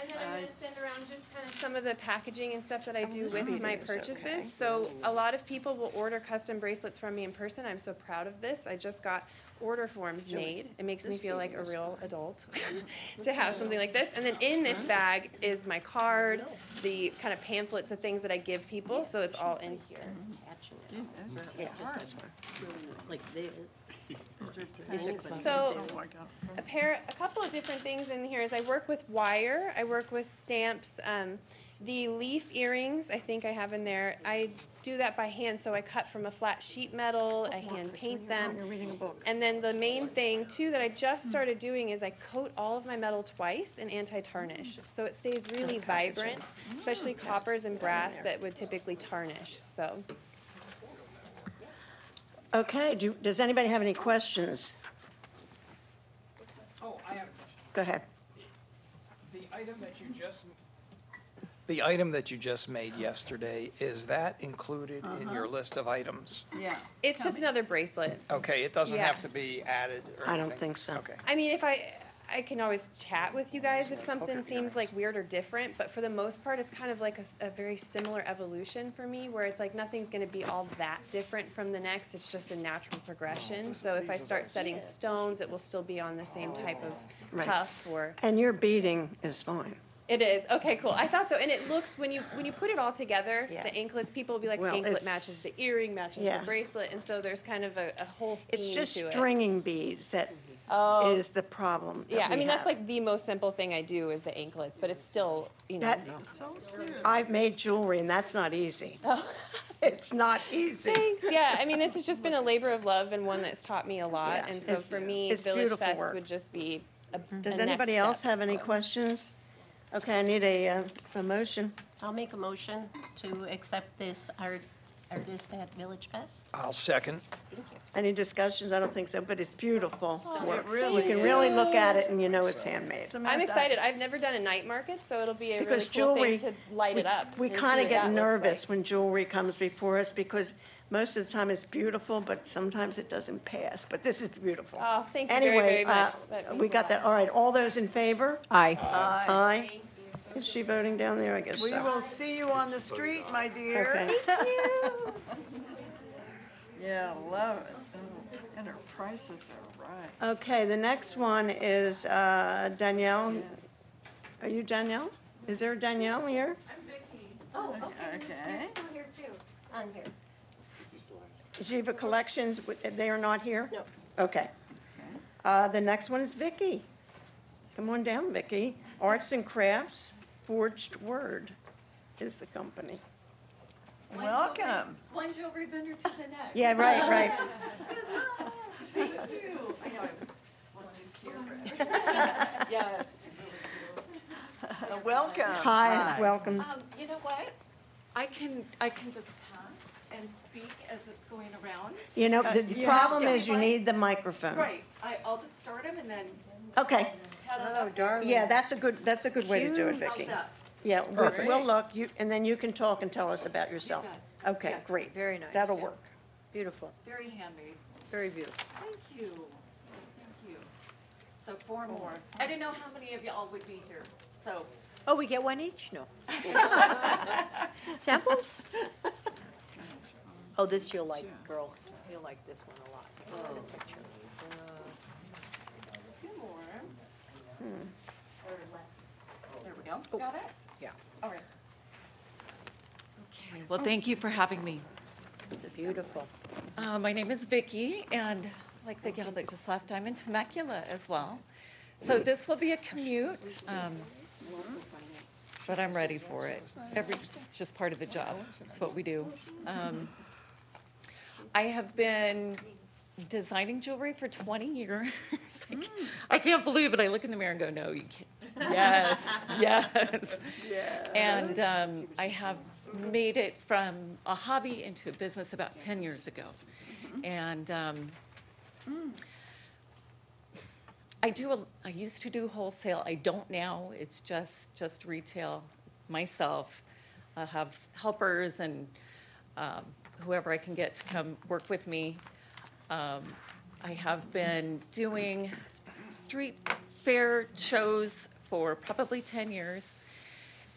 And then I'm going to send around just kind of some of the packaging and stuff that I do with my purchases. Okay. So a lot of people will order custom bracelets from me in person. I'm so proud of this. I just got order forms made. It makes me feel like a real adult to have something like this. And then in this bag is my card, the kind of pamphlets, the things that I give people. So it's all in here. Like this. So a couple of different things in here is I work with wire, I work with stamps. The leaf earrings I think I have in there, I do that by hand, so I cut from a flat sheet metal, I hand paint them. And then the main thing too that I just started doing is I coat all of my metal twice in anti-tarnish, so it stays really vibrant, especially coppers and brass that would typically tarnish. So. Okay, does anybody have any questions? Oh, I have a question. Go ahead. The item that you just The item that you just made yesterday, is that included in your list of items? Yeah. It's just another bracelet. Okay, it doesn't Yeah. have to be added or I anything? don't think so. Okay. I mean, if I can always chat with you guys if something seems like weird or different, but for the most part, it's kind of like a very similar evolution for me, where it's like nothing's going to be all that different from the next. It's just a natural progression. So if I start setting stones, it will still be on the same type of Right. cuff or. And your beading is fine. It is. Okay, cool. I thought so. And it looks, when you put it all together, Yeah. the anklets, people will be like, Well, the anklet it's- matches the earring, matches Yeah. the bracelet. And so there's kind of a whole theme It's just to it. stringing beads that Oh. is the problem. that Yeah, I we mean, that's have. like the most simple thing I do is the anklets, but it's still, you know. That, I've made jewelry and that's not easy. It's not easy. Thanks. Yeah, I mean, this has just been a labor of love and one that's taught me a lot. Yeah. And so It's- for me, it's Village beautiful Fest work. would just be a Does next anybody else step. have any questions? Okay, I need a motion. I'll make a motion to accept this artist at Village Fest. I'll second. Any discussions? I don't think so, but it's beautiful. It really You can really look at it and you know it's handmade. I'm excited. I've never done a night market, so it'll be a Because really cool jewelry, thing to light it up. We and see kind of what get that looks nervous like. when jewelry comes before us because most of the time it's beautiful, but sometimes it doesn't pass. But this is beautiful. Oh, thank you Anyway, very, very much. That means we a got lot. that. All right, all those in favor? Aye. Aye. Is she voting down there? I guess We so. will see you on the street, my dear. Okay. Yeah, love it. Oh, and her prices are right. Okay, the next one is Danielle. Are you Danielle? Is there a Danielle here? Oh, Okay. still here too. On here. Jiva Collections, they are not here? No. Okay. The next one is Vicky. Come on down, Vicky. Arts and Crafts, Forged Word is the company. Welcome. One jewelry vendor to the next. Yeah, right. Thank you. I know, I was wanting to cheer for Yes. Welcome. Hi, welcome. You know what? I can just pass and speak as it's going around. You know, the you problem have to- is you need the microphone. Right, I'll just start them and then. Okay. head on up. Yeah, that's a good way to do it, Vicky. How's that? Yeah, Perfect. we'll look, and then you can talk and tell us about yourself. bet. Okay, Yes. great. Very nice. That'll work. Beautiful. Very handmade. Very beautiful. Thank you. Thank you. So 4 more. I didn't know how many of y'all would be here, so. Oh, we get one each? No. Samples? Oh, this you'll like, girls. You'll like this one a lot. Oh. 2 more. Or less. There we go. Got it? Yeah. All right. Okay, well, thank you for having me. Beautiful. My name is Vicki, and like the gal that just left, I'm in Temecula as well. So this will be a commute, but I'm ready for it. It's just part of the job. It's what we do. I have been designing jewelry for 20 years. Like, I can't believe it. I look in the mirror and go, no, you can't. Yes, yes. And I have made it from a hobby into a business about 10 years ago. And I used to do wholesale. I don't now. It's just retail myself. I have helpers and whoever I can get to come work with me. I have been doing street fair shows for probably 10 years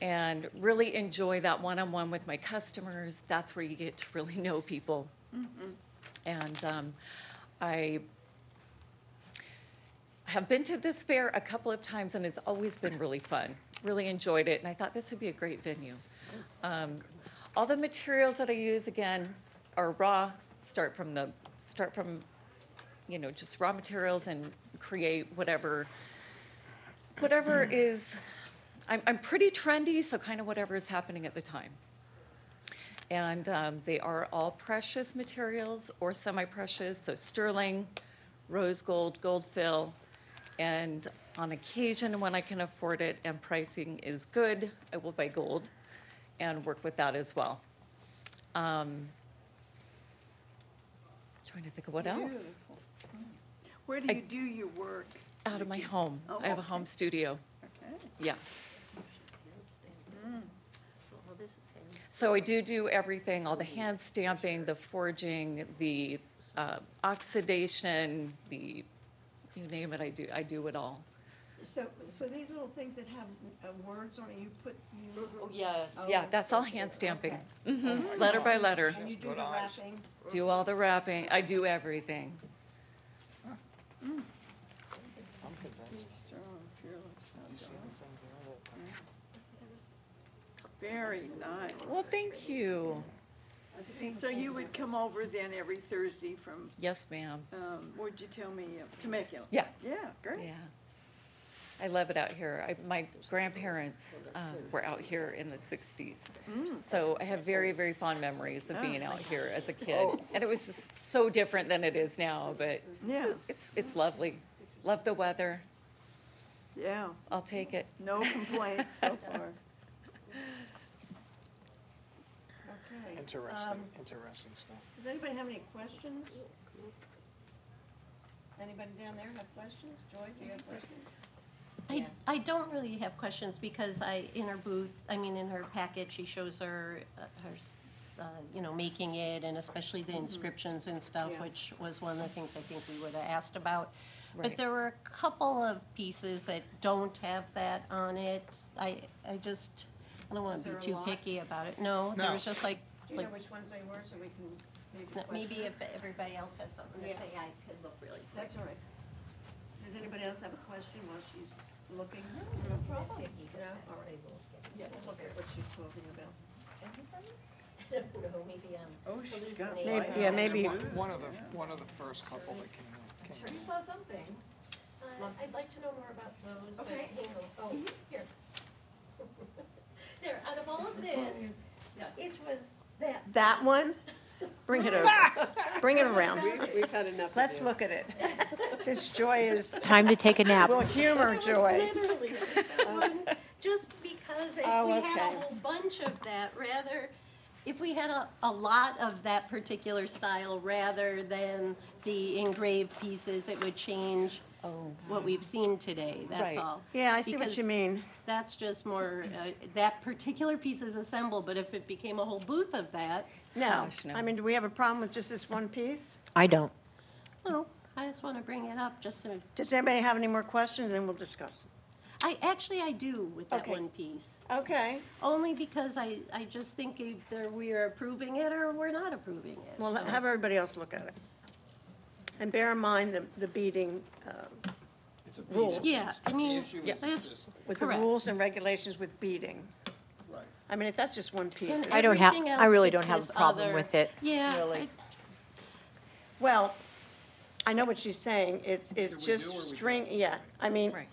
and really enjoy that one-on-one with my customers. That's where you get to really know people. And I have been to this fair a couple of times, and it's always been really fun. Really enjoyed it, and I thought this would be a great venue. All the materials that I use, again, are raw. Start from just raw materials and create whatever is. I'm pretty trendy, so kind of whatever is happening at the time. And they are all precious materials or semi-precious, so sterling, rose gold, gold fill, and on occasion when I can afford it and pricing is good, I will buy gold and work with that as well. Trying to think of what else. Where do you do your work? Out of my home. Oh, I have a okay. home studio. Okay. Yeah. So I do everything, all the hand stamping, the forging, the oxidation, you name it, I do it all. So these little things that have words on it, you put. Oh, yes. Yeah, that's all hand stamping. Okay. Mhm. Letter by letter. And you do the wrapping? Do all the wrapping. I do everything. Very nice. Well, thank you. So you would come over then every Thursday from, Yes, ma'am. where'd you tell me, Temecula? Yeah. Yeah, great. Yeah. I love it out here. My grandparents were out here in the 60s. So I have very, very fond memories of being out here as a kid. And it was just so different than it is now, but Yeah. it's lovely. Love the weather. Yeah, I'll take it. no complaints so far. Okay. Interesting stuff. Does anybody have any questions? Anybody down there have questions? Joy, do you have questions? I don't really have questions because in her booth, in her packet, she shows her making it and especially the inscriptions and stuff, Yeah. which was one of the things I think we would have asked about. But Right. there were a couple of pieces that don't have that on it. I don't want Is to there be a too lot? picky about it. No, there No. was just like, Do you know which ones they were, so we can maybe maybe question if everybody else has something to Yeah. say, I could look really quick. That's all right. Does anybody else have a question while she's looking? No problem. No? All right. Yeah, we'll look at what she's talking about. No, maybe Oh, she's got Maybe, yeah, maybe. One of the first couple that came You saw something. I'd like to know more about those, but hang on. Oh, here. There, out of all of this, it was that. That one? Bring it over. Bring it around. We've had enough. Let's look at it. Since Joy is, Time to take a nap. will humor Joy. Literally, just because if Oh, we had okay. a whole bunch of that, if we had a lot of that particular style rather than the engraved pieces, it would change what we've seen today, that's Right. all. Yeah, I see what Because you mean. That's just more, that particular piece is assembled, but if it became a whole booth of that, No. Gosh, no. I mean, do we have a problem with just this one piece? I don't. well, I just want to bring it up just to, Does anybody have any more questions? Then we'll discuss. I do with that Okay. one piece. Okay. Only because I just think either we are approving it or we're not approving it. Well, so. have everybody else look at it. And bear in mind the beating rules. Yeah, I mean, Yeah. With the correct. rules and regulations with beating. Right. I mean, if that's just one piece. And it- I don't have- everything I really else don't have gets a this problem other- with it, Yeah, really. Well, I know what she's saying. It's just string, yeah. I mean, Right.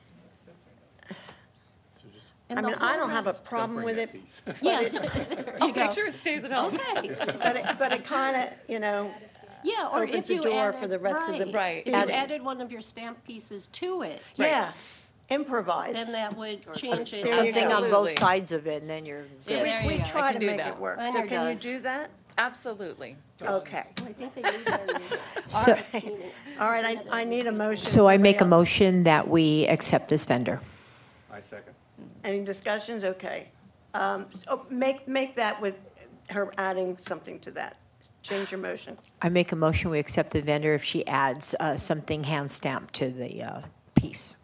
and I the mean, I whole don't have a rest- problem with it. Yeah, But there I'll you go. make sure it stays at home. Okay, but it kind of, yeah, or Opens if the you door added, for the rest of the Right. if you beating. added one of your stamp pieces to it, yeah, improvise. then that would change it. There you Something go. on both Absolutely. sides of it, and then you're. Yeah, there you We go. try can to do make that. it work. When So you're can you done. do that? Absolutely. Okay. I think they need them. So, All right, I need a motion. so I make a Anybody else? motion that we accept this vendor. I second. Any discussions? Okay. Make that with her adding something to that. Change your motion. I make a motion, we accept the vendor if she adds something hand stamped to the piece.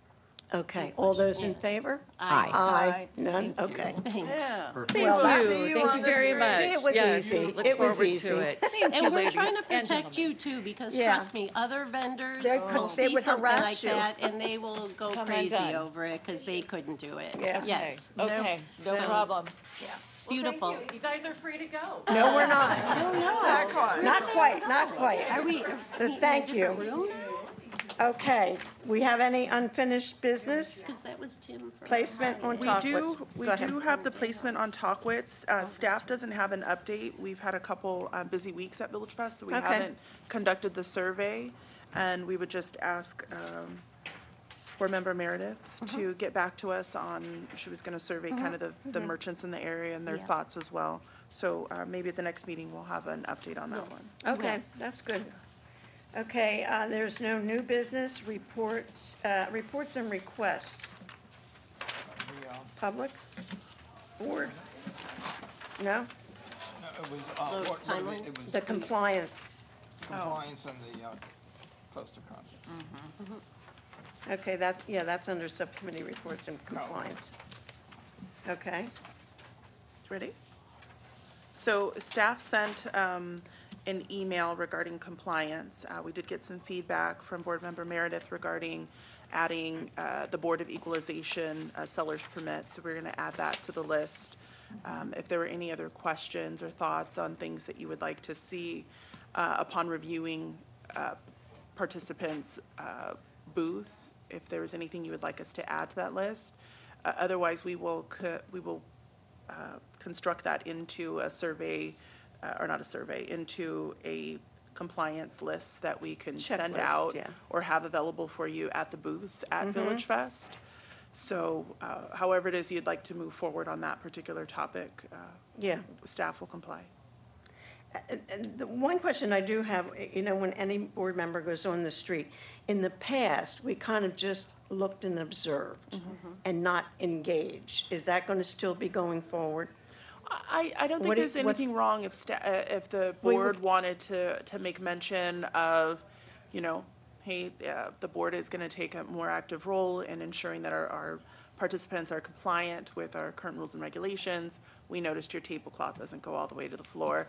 Okay, all those in favor? Aye. Aye. None? Okay. Thanks. Yeah. Well, Thank you. you Thank on you the very street. much. See, it was Yes, easy. Look It was forward easy. to it. Thank And you, we're ladies trying to and protect gentlemen. you too, because Yeah. trust me, other vendors They will could- they see would something harass like you. that and they will go Come crazy undone. over it because they couldn't do it. Yeah. Yes. Okay, no So- problem. Beautiful. Well, thank you. You guys are free to go. No, we're not. Oh, no. Not quite, not quite. Are we? Thank you. Okay, we have any unfinished business? Because that was Tim. from- Placement on We Talkwitz. we Go ahead. do have the placement on Talkwitz. Staff doesn't have an update. We've had a couple busy weeks at VillageFest, so we Okay. haven't conducted the survey. And we would just ask Board Member Meredith to get back to us on, she was gonna survey kind of the merchants in the area and their Yeah. thoughts as well. So maybe at the next meeting, we'll have an update on that one. Okay, that's good. Okay, there's no new business, reports and requests. Public, board. No? timeline? It was The compliance. compliance and the poster contest. Okay, that's under subcommittee reports and compliance. Okay. Ready? So staff sent an email regarding compliance. We did get some feedback from Board Member Meredith regarding adding the Board of Equalization seller's permit, so we're going to add that to the list. If there were any other questions or thoughts on things that you would like to see upon reviewing participants' booths, if there was anything you would like us to add to that list. Otherwise, we will construct that into a survey, or not a survey, into a compliance list that we can send Checklist, out yeah. or have available for you at the booths at VillageFest. So however it is you'd like to move forward on that particular topic, Yeah. staff will comply. And the one question I do have, when any board member goes on the street, in the past, we kind of just looked and observed and not engaged. Is that going to still be going forward? I don't think What there's anything wrong if the Well, you board would- wanted to make mention of, hey, the board is going to take a more active role in ensuring that our participants are compliant with our current rules and regulations. We noticed your tablecloth doesn't go all the way to the floor.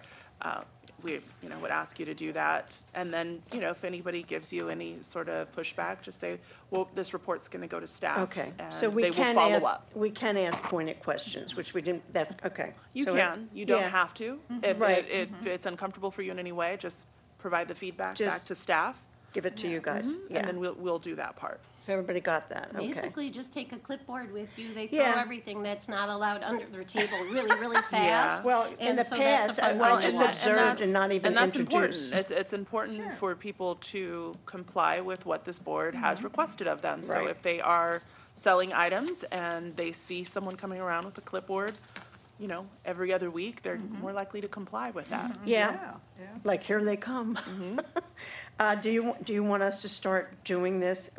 We, would ask you to do that. And then, if anybody gives you any sort of pushback, just say, well, this report's going to go to staff. Okay, And so they will follow up. we can ask pointed questions, which we didn't, that's, okay. You So can, you don't yeah. have to. If Right. if it's uncomfortable for you in any way, just provide the feedback Just back to staff. Give it to you guys, yeah. And then we'll do that part. So everybody got that, okay. Basically, just take a clipboard with you. They throw Yeah. everything that's not allowed under their table really, really fast. Well, in And the so that's a past, fun I one to just watch. observed and not even And that's introduced. important. It's important for people to comply with what this board has requested of them. So Right. if they are selling items and they see someone coming around with a clipboard, every other week, they're more likely to comply with that. Yeah, like here they come. Do you want us to start doing this,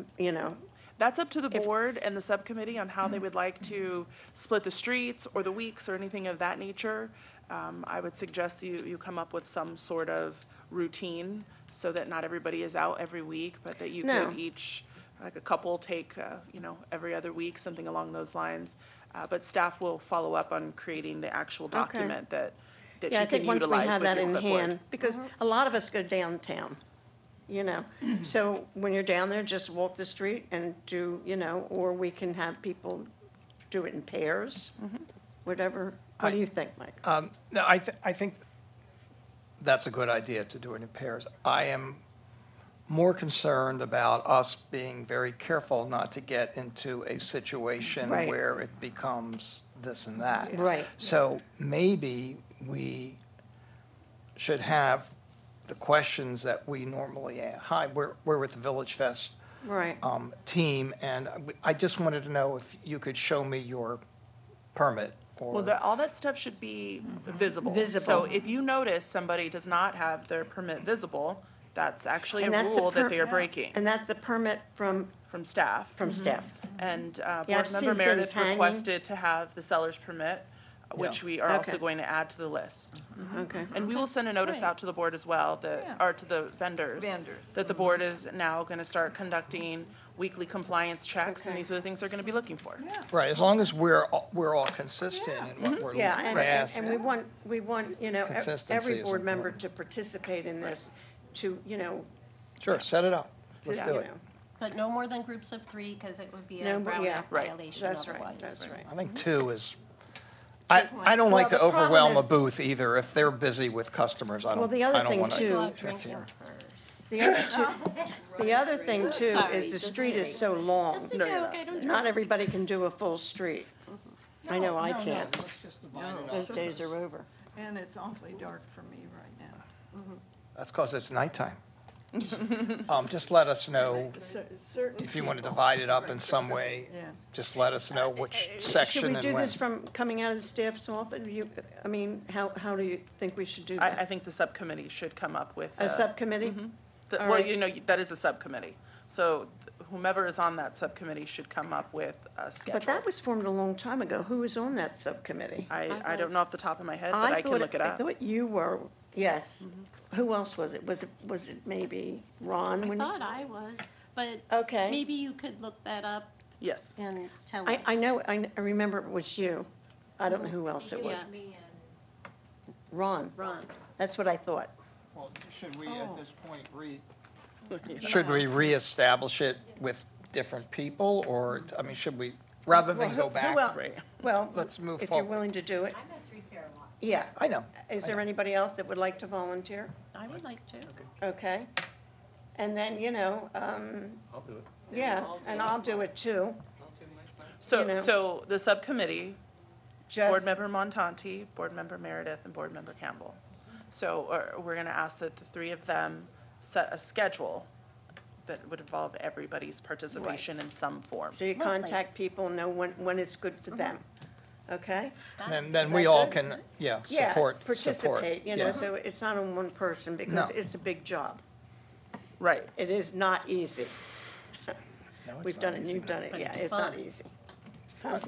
That's up to the board and the subcommittee on how they would like to split the streets or the weeks or anything of that nature. I would suggest you come up with some sort of routine so that not everybody is out every week, but that you No. could each, like a couple, take, every other week, something along those lines. But staff will follow up on creating the actual document that Yeah, you I can think once we utilize have with that your in clipboard. hand, because a lot of us go downtown, So when you're down there, just walk the street and do, or we can have people do it in pairs, whatever. What do you think, Mike? No, I think that's a good idea to do it in pairs. I am more concerned about us being very careful not to get into a situation Right. where it becomes this and that. Right. So maybe we should have the questions that we normally ask. Hi, we're with the VillageFest Right. team, and I just wanted to know if you could show me your permit or. Well, all that stuff should be visible. Visible. So if you notice somebody does not have their permit visible, that's actually a And that's the rule that per- they are breaking And that's the permit from staff. staff. And Yeah, I've Board Member seen Meredith things hanging. requested to have the seller's permit, which Yeah. we are also Okay. going to add to the list. Okay. And we will send a notice out to the board as well, or to the vendors. That the board is now going to start conducting weekly compliance checks, and Okay. these are the things they're going to be looking for. Right, as long as we're all consistent in what we're Yeah, asking. and we want, Consistency every is board member important. to participate in this, to, Sure, set it up. Let's to, do it. But no more than groups of 3, because it would be No, a but Brown yeah. Act Right. violation That's right, otherwise. that's right. I think two is, I don't like to Well, the problem overwhelm a is- booth either. If they're busy with customers, I Well, don't, the I other don't thing want too- Go to out drinking interfere. first. The other thing too Sorry, is the just street is kidding. so long. Just a joke, I don't Not drink. everybody can do a full street. I know I can't. Let's just divide it Those up. days are over. And it's awfully dark for me right now. That's because it's nighttime. Just let us know Certain if you want to people. divide it up in some way. Yeah. Just let us know which Should section we and do when. this from coming out of the staff's office? How do you think we should do I that? think the subcommittee should come up with. A subcommittee? All Well, right. that is a subcommittee. So whomever is on that subcommittee should come up with a schedule. But that was formed a long time ago. Who was on that subcommittee? I don't know off the top of my head, but I can look it I up. thought you were, yes. Who else was it? Was it maybe Ron? I when- thought I was, but Okay. maybe you could look that up Yes. and tell us. I know, I remember it was you. I don't know who else it was. Yeah. Ron. Ron. That's what I thought. Well, should we Oh. at this point should we reestablish it with different people, or, I mean, should we, rather than go back? Well, Let's move if you're forward. willing to do it. I'm a street fair a lot. Yeah. I know. Is there anybody else that would like to volunteer? I would like to. Okay. And then, I'll do it. yeah, and I'll do it too. So, You know. so the subcommittee, Just- Board Member Montanti, Board Member Meredith, and Board Member Campbell. So we're going to ask that the three of them set a schedule that would involve everybody's participation in some form. So you contact people, know when it's good for them, okay? And then Is we that all good? can, Yeah, support. participate, Yeah. so it's not on one person because No. it's a big job. Right. It is not easy. No, it's We've not done it, and easy. you've done it, But yeah, it's it's not fun. easy.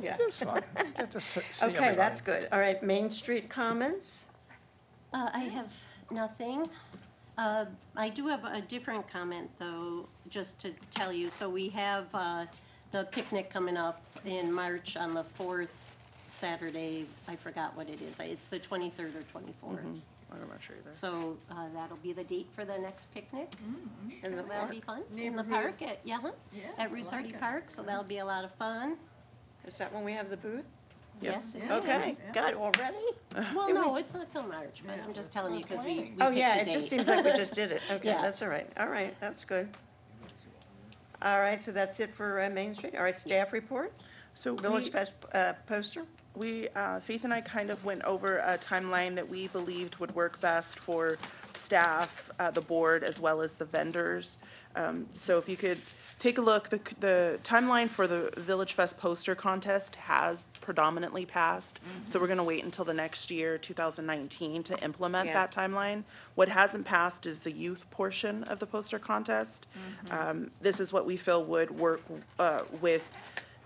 Yeah. It is fun. You get to see Okay, everybody. that's good. All right, Main Street comments? I have nothing. I do have a different comment, though, just to tell you. So we have the picnic coming up in March on the 4th Saturday. I forgot what it is. It's the 23rd or 24th. I'm not sure either. So that'll be the date for the next picnic. In the So that'll park? be fun. In the park at, at Route 30 Park, so that'll be a lot of fun. Is that when we have the booth? Yes. Yes. Okay, good, already? Well, no, it's not till March, but I'm just telling you because we picked the date. Oh, yeah, it just seems like we just did it. Okay, Yeah. that's all right. All right, that's good. All right, so that's it for Main Street. All right, staff reports? So Village Fest poster? We, Faith and I kind of went over a timeline that we believed would work best for staff, the board, as well as the vendors. So if you could take a look, the timeline for the Village Fest poster contest has predominantly passed. So we're gonna wait until the next year, 2019, to implement Yeah. that timeline. What hasn't passed is the youth portion of the poster contest. This is what we feel would work with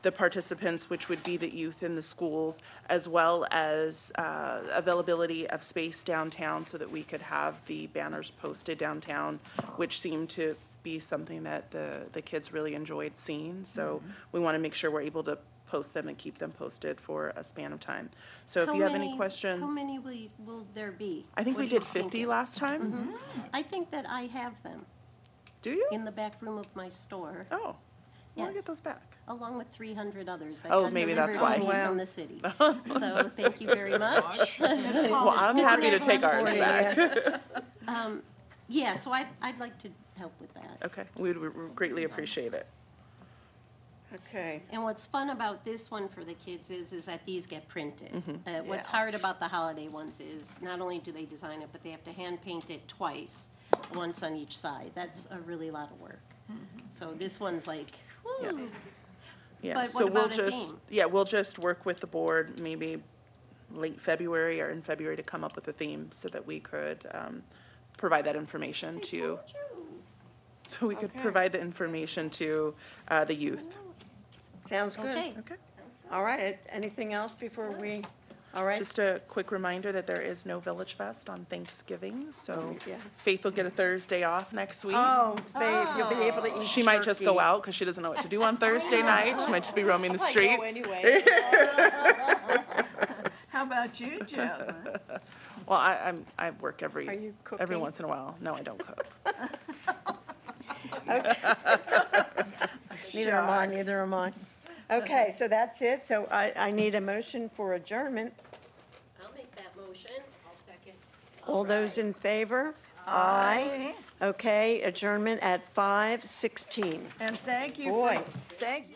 the participants, which would be the youth in the schools, as well as availability of space downtown so that we could have the banners posted downtown, which seemed to be something that the kids really enjoyed seeing. So we want to make sure we're able to post them and keep them posted for a span of time. So if How you have any many- questions. How many will there be? I think What we do you did 50 last time. I think that I have them. Do you? In the back room of my store. Oh, well, Yes. get those back. Along with 300 others that Oh, got maybe that's delivered to why. me from the city. So thank you very much. Well, I'm happy to take ours back. Yeah, so I'd like to help with that. Okay, we would greatly appreciate it. Okay. And what's fun about this one for the kids is that these get printed. Mm-hmm. What's hard about the holiday ones is not only do they design it, but they have to hand paint it twice, once on each side. That's a really lot of work. So this one's like, Yeah. woo. Yeah, But so what we'll about a just, theme? yeah, we'll just work with the board maybe late February or in February to come up with a theme so that we could provide that information to, so we could Okay. provide the information to the youth. Sounds good. Okay. Okay. All right, anything else before we, all right? Just a quick reminder that there is no Village Fest on Thanksgiving, so Yeah. Faith will get a Thursday off next week. Oh, Faith, you'll be able to eat She might just go turkey. out because she doesn't know what to do on Thursday night. She might just be roaming the streets. How about you, Joe? Well, I work Are every you cooking? once in a while. No, I don't cook. Neither am I, neither am I. Okay, so that's it. So I need a motion for adjournment. I'll make that motion. I'll second. All those in favor? Aye. Okay, adjournment at 5:16. And thank you. Boy. Thank you.